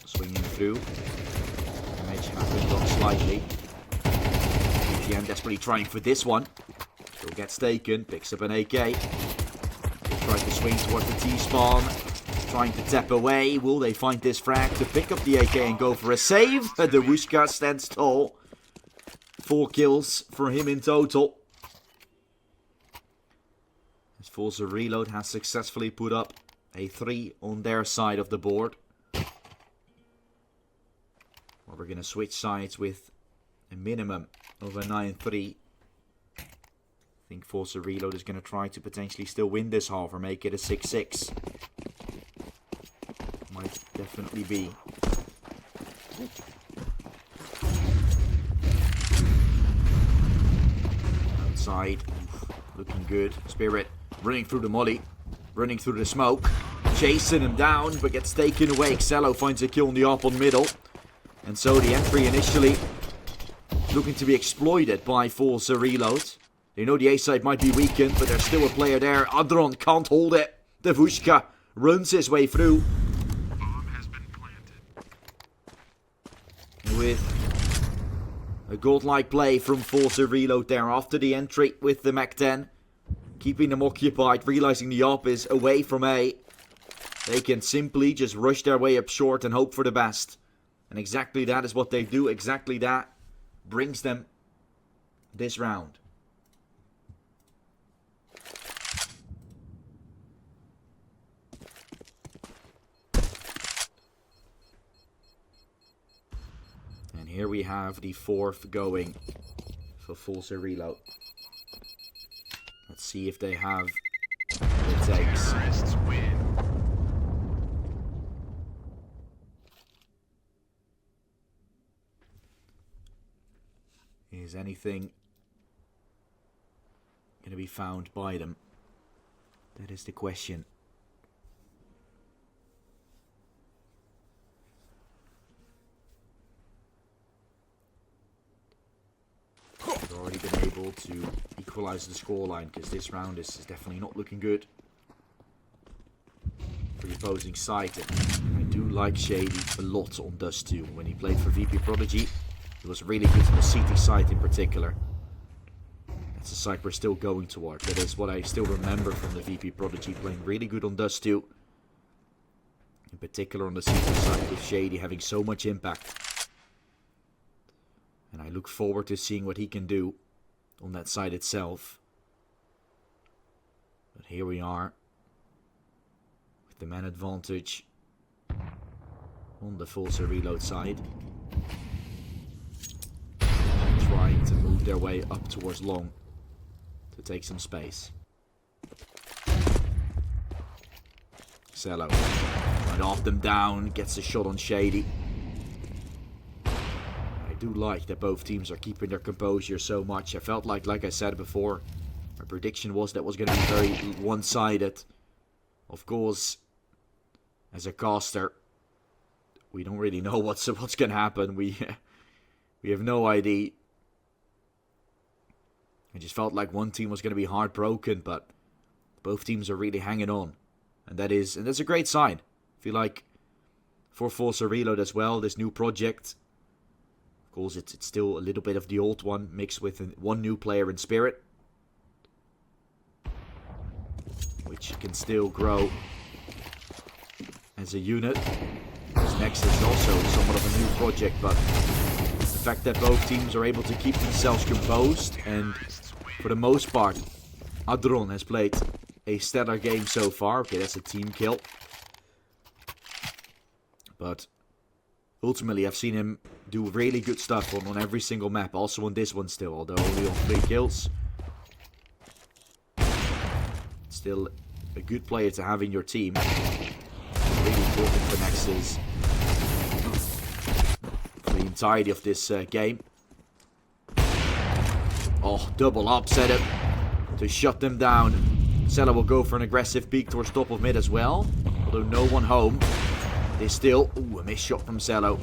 swinging through. Damage has been done slightly. BGM desperately trying for this one. Still gets taken, picks up an AK. Tries to swing towards the T-spawn. Trying to tap away. Will they find this frag to pick up the AK and go for a save? Devushka stands tall. 4 kills for him in total. As FORZE Reload has successfully put up a 3 on their side of the board. Well, we're going to switch sides with a minimum of a 9-3. I think FORZE Reload is going to try to potentially still win this half or make it a 6-6. Might definitely be. Outside, looking good. Spirit running through the molly, running through the smoke, chasing him down, but gets taken away. Xello finds a kill on the up on middle. And so the entry initially looking to be exploited by FORZE Reload. They know the A side might be weakened, but there's still a player there. Adron can't hold it. Devushka runs his way through. Bomb has been planted. With a godlike play from FORZE Reload there after the entry with the Mac 10. Keeping them occupied, realizing the op is away from A. They can simply just rush their way up short and hope for the best. And exactly that is what they do. Exactly that brings them this round. And here we have the fourth going for FORZE Reload. Let's see if they have what it takes. Terrorists win. Is anything going to be found by them? That is the question. They've already been able to equalize the scoreline because this round is definitely not looking good for the opposing side. And I do like Shady a lot on Dust 2. When he played for VP Prodigy, he was really good on the CT side in particular. That's a side we're still going toward. That is what I still remember from the VP Prodigy, playing really good on Dust 2. In particular on the CT side with Shady having so much impact. And I look forward to seeing what he can do on that side itself. But here we are with the man advantage on the FORZE Reload side. Trying to move their way up towards long to take some space. Xello right off them down, gets a shot on Shady. I do like that both teams are keeping their composure so much. I felt like I said before, my prediction was that was going to be very one-sided. Of course, as a caster, we don't really know what's going to happen. We have no idea. I just felt like one team was going to be heartbroken, but both teams are really hanging on. And that's a great sign. I feel like for FORZE Reload as well, this new project. Of course, it's still a little bit of the old one, mixed with one new player in Spirit. Which can still grow as a unit. This Nexus is also somewhat of a new project, but the fact that both teams are able to keep themselves composed, and for the most part, Adron has played a stellar game so far. Okay, that's a team kill. But ultimately, I've seen him do really good stuff on every single map. Also on this one still, although only on 3 kills. Still a good player to have in your team. Really important for Nexus for the entirety of this game. Oh, double up setup to shut them down. Xello will go for an aggressive peek towards top of mid as well. Although no one home. There's still a missed shot from Xello.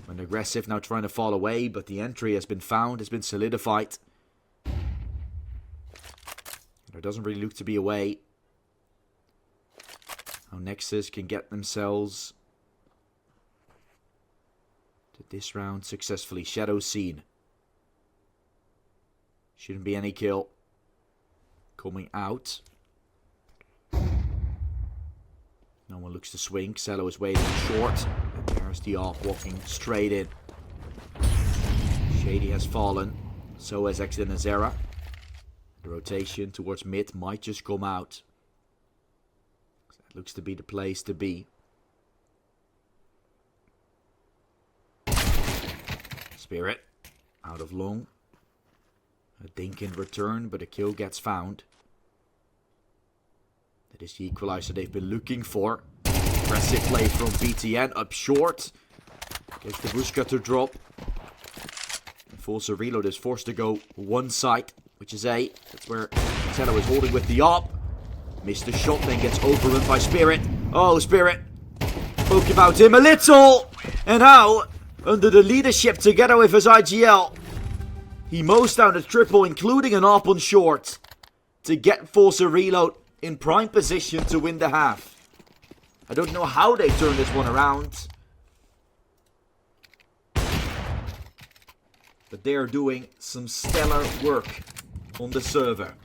An aggressive now trying to fall away, but the entry has been found, has been solidified. There doesn't really look to be a way how Nexus can get themselves to this round successfully. Shadow seen. Shouldn't be any kill coming out. No one looks to swing. Xello is waiting short. And there's the ARC walking straight in. Shady has fallen. So has Exit and Azera. The rotation towards mid might just come out. That looks to be the place to be. Spirit out of long. A dink in return, but a kill gets found. That is the equalizer they've been looking for. Impressive play from BTN up short. Gets the Bushka to drop. And FORZE Reload is forced to go one side, which is A. That's where Cello is holding with the op. Missed the shot, then gets overrun by Spirit. Oh, Spirit. Spoke about him a little. And now, under the leadership together with his IGL, he mows down a triple, including an op on short, to get FORZE Reload in prime position to win the half. I don't know how they turn this one around, but they are doing some stellar work on the server.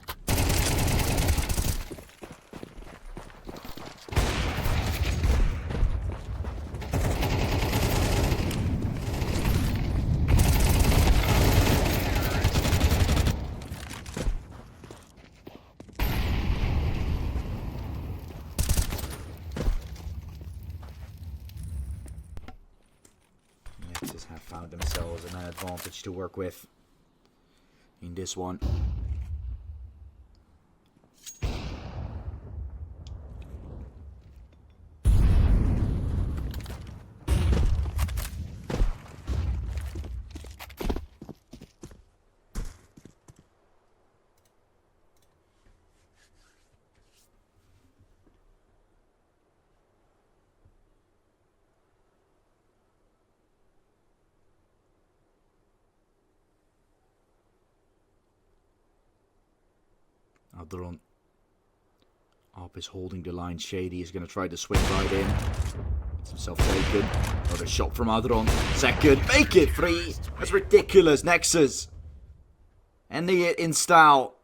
Nexus have found themselves an advantage to work with in this one. Adron Op is holding the line. Shady is going to try to swing right in. Gets himself taken. Another shot from Adron. Second. Make it free. That's ridiculous. Nexus. Ending it in style.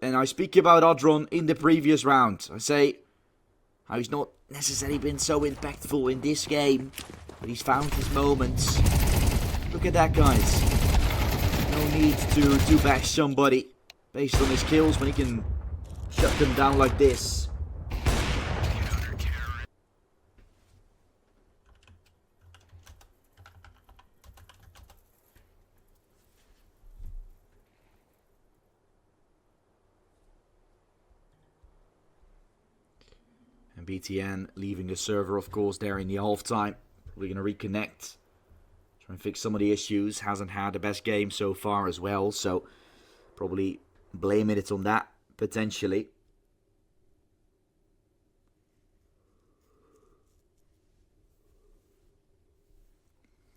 And I speak about Adron in the previous round. I say how he's not necessarily been so impactful in this game. But he's found his moments. Look at that, guys. No need to bash somebody based on his kills when he can shut them down like this. And BTN leaving the server, of course, there in the halftime. Probably going to reconnect. Try and fix some of the issues. Hasn't had the best game so far as well, so probably blaming it on that, potentially.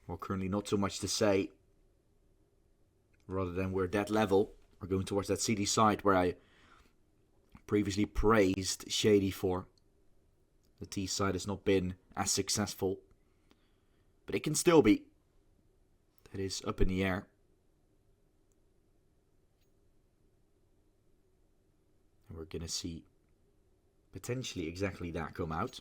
Well, currently not so much to say. Rather than we're that level. We're going towards that CD side where I previously praised Shady for. The T side has not been as successful. But it can still be. That is up in the air. And we're going to see potentially exactly that come out.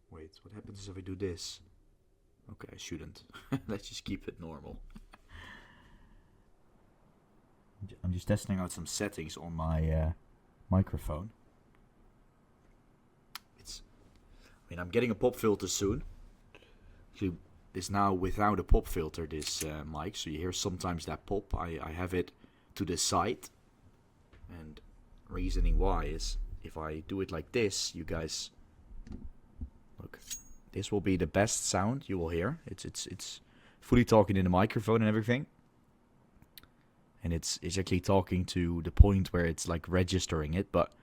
Wait, what happens if I do this? Okay, I shouldn't. Let's just keep it normal. I'm just testing out some settings on my microphone. I'm getting a pop filter soon. Actually, it's now without a pop filter, this mic. So you hear sometimes that pop. I have it to the side. And reasoning why is if I do it like this, you guys... Look, this will be the best sound you will hear. It's fully talking in the microphone and everything. And it's actually talking to the point where it's like registering it, but...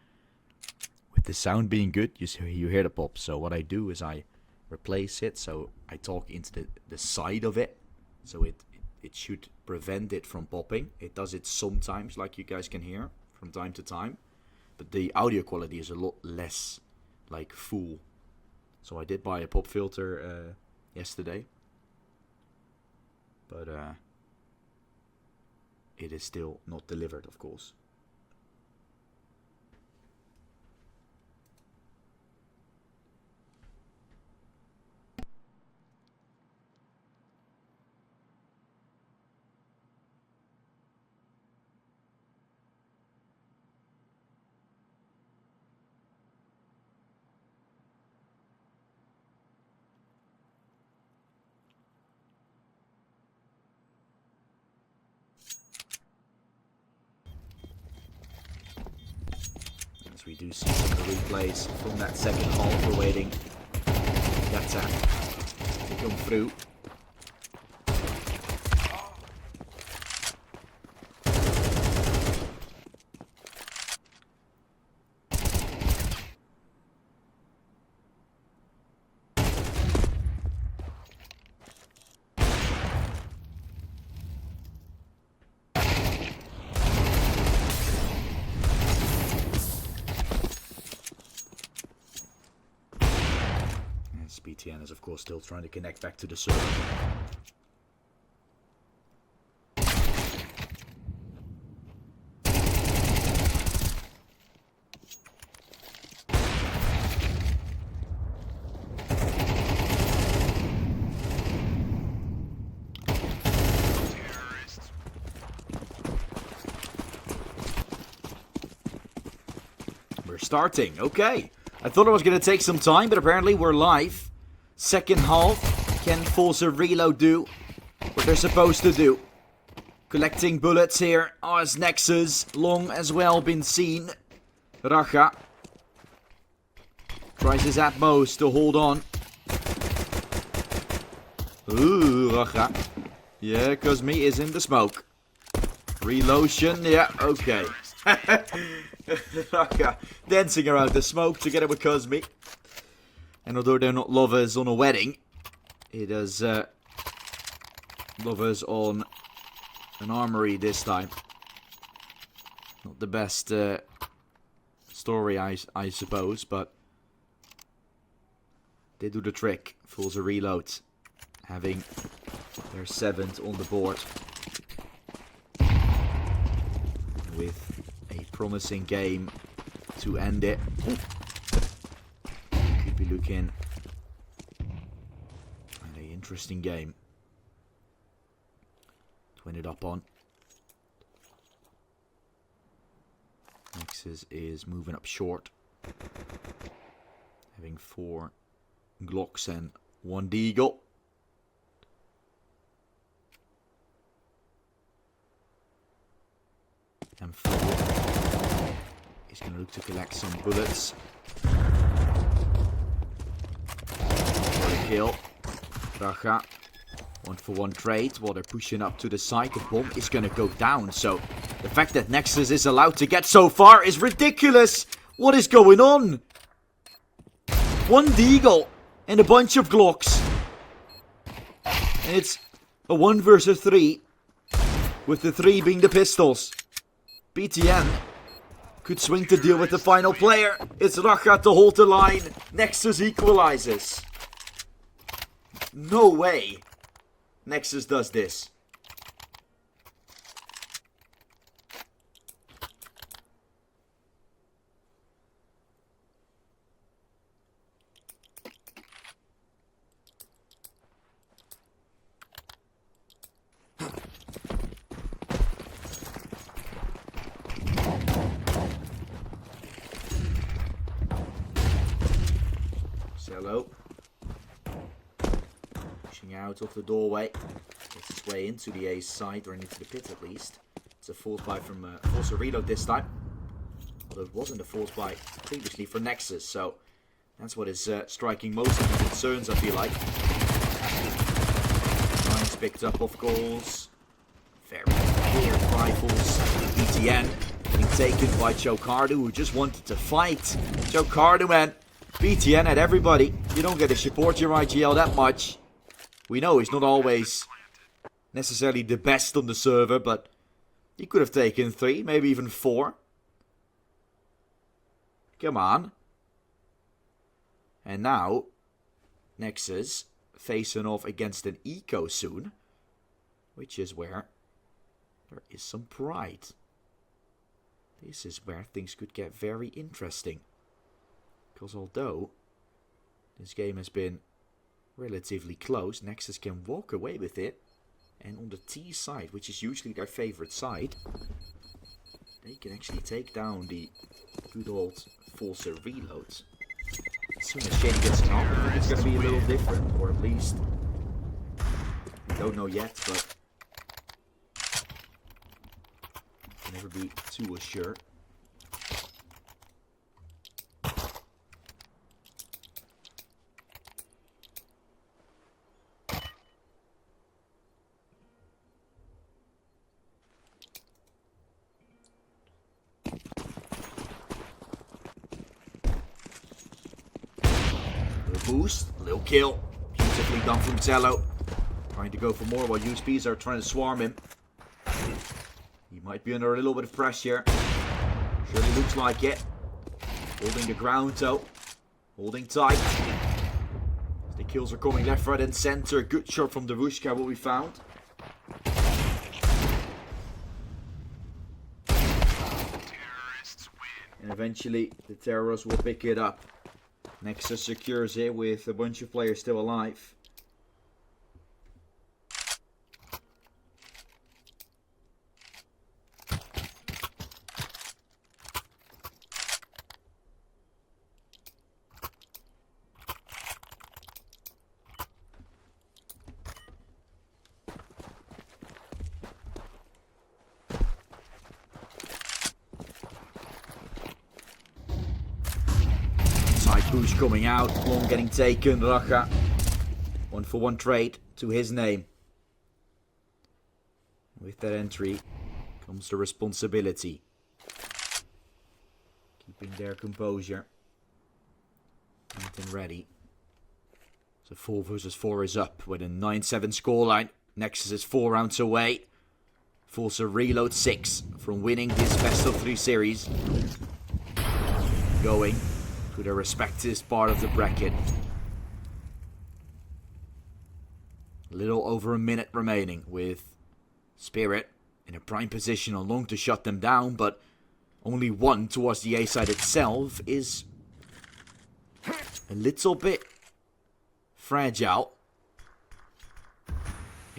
With the sound being good, you hear the pop. So what I do is I replace it. So I talk into the side of it. So it should prevent it from popping. It does it sometimes, like you guys can hear from time to time. But the audio quality is a lot less like full. So I did buy a pop filter yesterday. But it is still not delivered, of course. we do see some of the replays from that second half. We're waiting that tap to come through. BTN is of course still trying to connect back to the server. We're starting, okay. I thought it was going to take some time, but apparently we're live. Second half, can FORZE Reload do what they're supposed to do? Collecting bullets here as Nexus, long as well been seen. Racha tries his utmost to hold on. Ooh, Racha. Yeah, Cosme is in the smoke. Relotion, yeah, okay. Racha dancing around the smoke together with Cosme. And although they're not lovers on a wedding, it is lovers on an armory this time. Not the best story, I suppose, but they do the trick. FORZE Reload, having their 7th on the board. With a promising game to end it. Be looking at an interesting game to end it up on. Nexus is moving up short, having 4 Glocks and 1 Deagle. And 4 is going to look to collect some bullets. Kill. Racha. 1-for-1 trade while they're pushing up to the side. The bomb is going to go down. So the fact that Nexus is allowed to get so far is ridiculous. What is going on? 1 Deagle and a bunch of Glocks. And it's a 1 versus 3. With the 3 being the pistols. BTN could swing to deal with the final player. It's Racha to hold the line. Nexus equalizes. No way Nexus does this. Cello. Out of the doorway, gets his way into the A side, or into the pit at least. It's a force buy from FORZE Reload this time, although it wasn't a force buy previously for Nexus, so that's what is striking most of the concerns, I feel like. Nice picked up, of course. Very weird rifles. BTN being taken by Chocardo, who just wanted to fight. Chocardo, man. BTN at everybody. You don't get to support your IGL that much. We know he's not always necessarily the best on the server, but he could have taken 3, maybe even 4. Come on. And now, Nexus facing off against an Eco soon, which is where there is some pride. This is where things could get very interesting. Because although this game has been relatively close, Nexus can walk away with it. And on the T side, which is usually their favorite side, they can actually take down the good old FORZE Reload. As soon as Shady gets an up, I think it's going to be a little different. Or at least, we don't know yet, but can never be too assured. boost. A little kill. Beautifully done from Zello. Trying to go for more while USPs are trying to swarm him. He might be under a little bit of pressure. Surely looks like it. Holding the ground though. Holding tight. The kills are coming left, right and center. Good shot from Davushka, what we found. And eventually the terrorists will pick it up. Nexus secures it with a bunch of players still alive. Push coming out, long getting taken, Racha. 1-for-1 trade to his name. With that entry comes the responsibility. Keeping their composure. Anything ready. So 4 versus 4 is up with a 9-7 scoreline. Nexus is 4 rounds away. FORZE reload 6 from winning this best of 3 series. Going to their respective part of the bracket. A little over a minute remaining with Spirit in a prime position on long to shut them down, but only one towards the A side itself is a little bit fragile.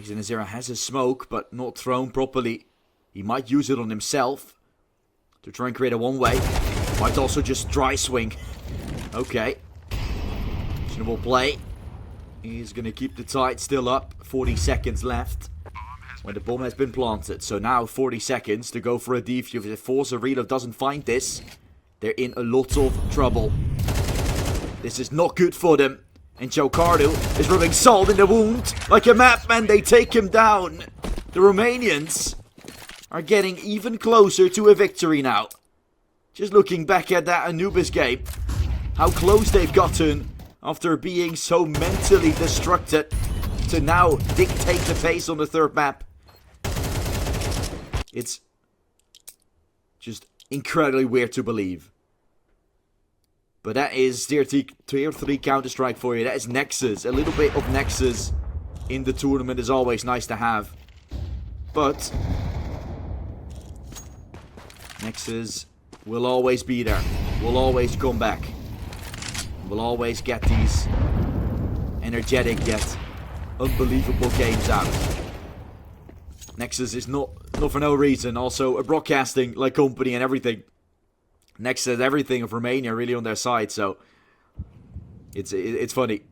Xenazera has a smoke, but not thrown properly. He might use it on himself to try and create a one-way. Might also just dry swing. Okay. Reasonable play. He's going to keep the tide still up. 40 seconds left when the bomb has been planted. So now 40 seconds to go for a defuse. If FORZE reload doesn't find this, they're in a lot of trouble. This is not good for them. And Joe Cardo is rubbing salt in the wound like a madman. They take him down. The Romanians are getting even closer to a victory now. Just looking back at that Anubis game. How close they've gotten after being so mentally destructed to now dictate the pace on the third map. It's just incredibly weird to believe. But that is tier 3 Counter-Strike for you. That is Nexus. A little bit of Nexus in the tournament is always nice to have. But Nexus will always be there. Will always come back. We'll always get these energetic yet unbelievable games out. Nexus is not for no reason. Also a broadcasting like company and everything. Nexus has everything of Romania really on their side. So it's funny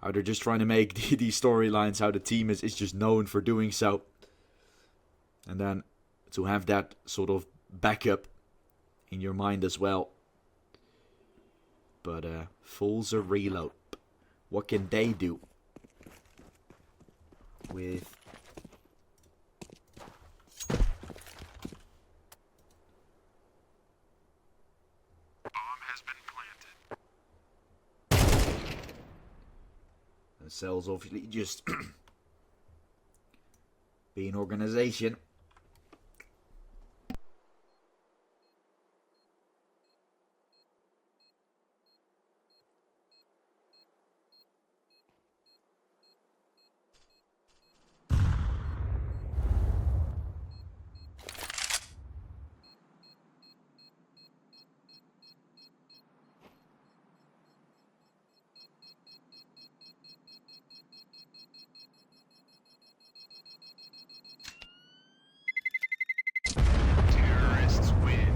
how they're just trying to make these storylines. How the team is just known for doing so. And then to have that sort of backup in your mind as well. But FORZE reload. What can they do with bomb has been planted. themselves? Obviously, just be an organization. Terrorists win.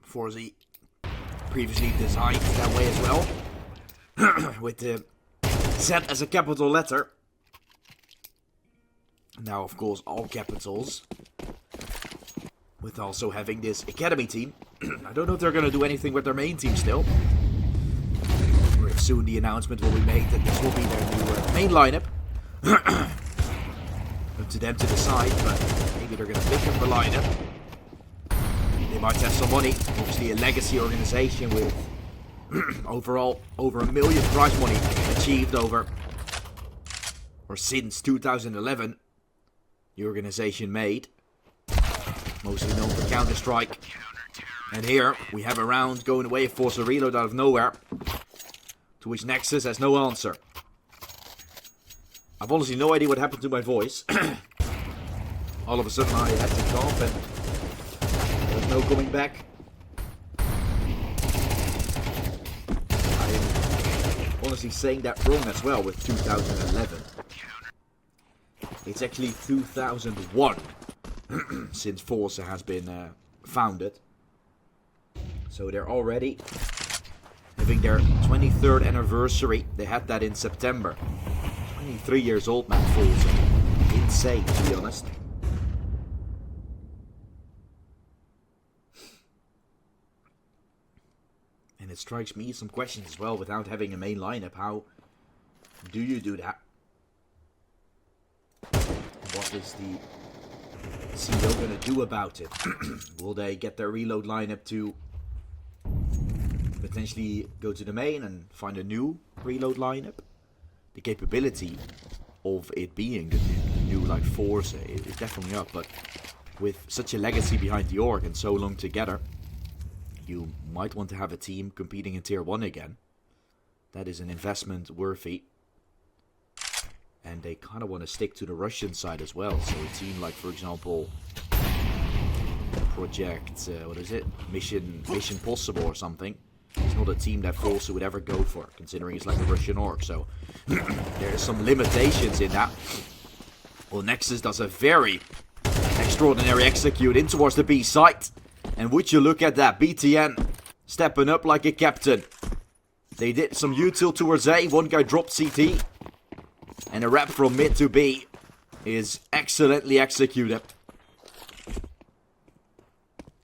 FORZE previously designed that way as well, with the Z as a capital letter. Now, of course, all capitals, with also having this academy team. I don't know if they're going to do anything with their main team still. We're soon the announcement will be made that this will be their new main lineup. Up to them to decide, but maybe they're going to pick up the lineup. They might have some money. Obviously a legacy organization with overall over $1 million prize money achieved over or since 2011. The organization made, mostly known for Counter-Strike. And here we have a round going away, FORZE Reload out of nowhere, to which Nexus has no answer. I've honestly no idea what happened to my voice. All of a sudden I had to cough and there's no coming back. I'm honestly saying that wrong as well with 2011. It's actually 2001 since FORZE has been founded. So they're already having their 23rd anniversary. They had that in September. 23 years old, man, FORZE. Insane, to be honest. And it strikes me some questions as well without having a main lineup. How do you do that? What is the CEO going to do about it? Will they get their reload lineup to potentially go to the main and find a new reload lineup? The capability of it being the new like FORZE is definitely up, but with such a legacy behind the org and so long together, you might want to have a team competing in Tier 1 again. That is an investment worthy. And they kind of want to stick to the Russian side as well. So a team like, for example, Project, what is it? Mission Possible or something. It's not a team that FORZE would ever go for, considering it's like a Russian org. So there are some limitations in that. Well, Nexus does a very extraordinary execute in towards the B site. And would you look at that, BTN stepping up like a captain. They did some util towards A, one guy dropped CT. And a wrap from mid to B is excellently executed.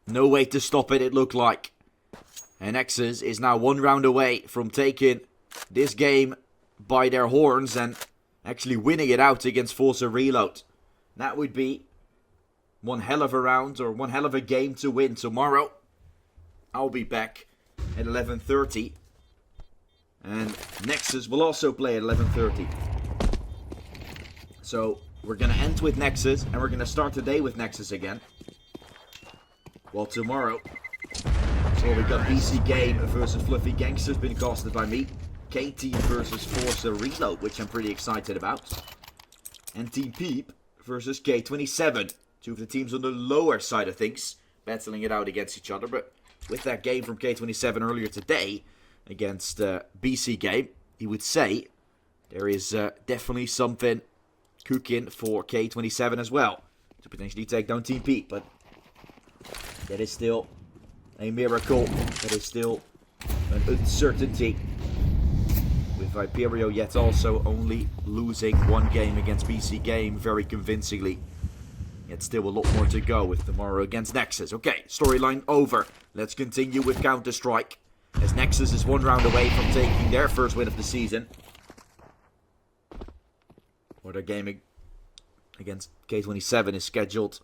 No way to stop it, it looked like. And Nexus is now one round away from taking this game by their horns and actually winning it out against FORZE Reload. That would be one hell of a round or one hell of a game to win tomorrow. I'll be back at 11:30. And Nexus will also play at 11:30. So we're going to end with Nexus and we're going to start the day with Nexus again. Well, tomorrow, so we got BC Game versus Fluffy Gangsters being casted by me. KT versus FORZE Reload, which I'm pretty excited about. And Team Peep versus K27. Two of the teams on the lower side of things, battling it out against each other. But with that game from K27 earlier today against BC Game, you would say there is definitely something cooking for K27 as well to potentially take down Team Peep. But that is still a miracle. That is still an uncertainty. With Viperio yet also only losing one game against BC Game very convincingly. Yet still a lot more to go with tomorrow against Nexus. Okay, storyline over. Let's continue with Counter-Strike. As Nexus is one round away from taking their first win of the season. Or their game against K27 is scheduled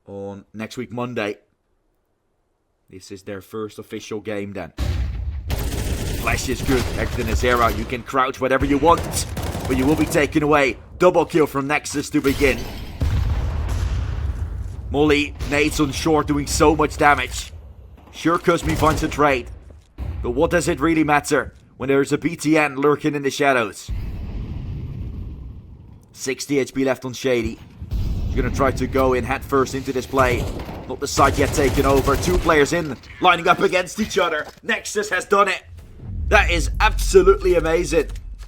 on next week Monday. This is their first official game then. Flash is good. Hector in his era. You can crouch whatever you want. But you will be taken away. Double kill from Nexus to begin. Molly nades on short doing so much damage. Sure, Kuzmi finds a trade. But what does it really matter when there is a BTN lurking in the shadows? 60 HP left on Shady. He's going to try to go in head first into this play. Not the side yet taken over. Two players in, lining up against each other. Nexus has done it. That is absolutely amazing.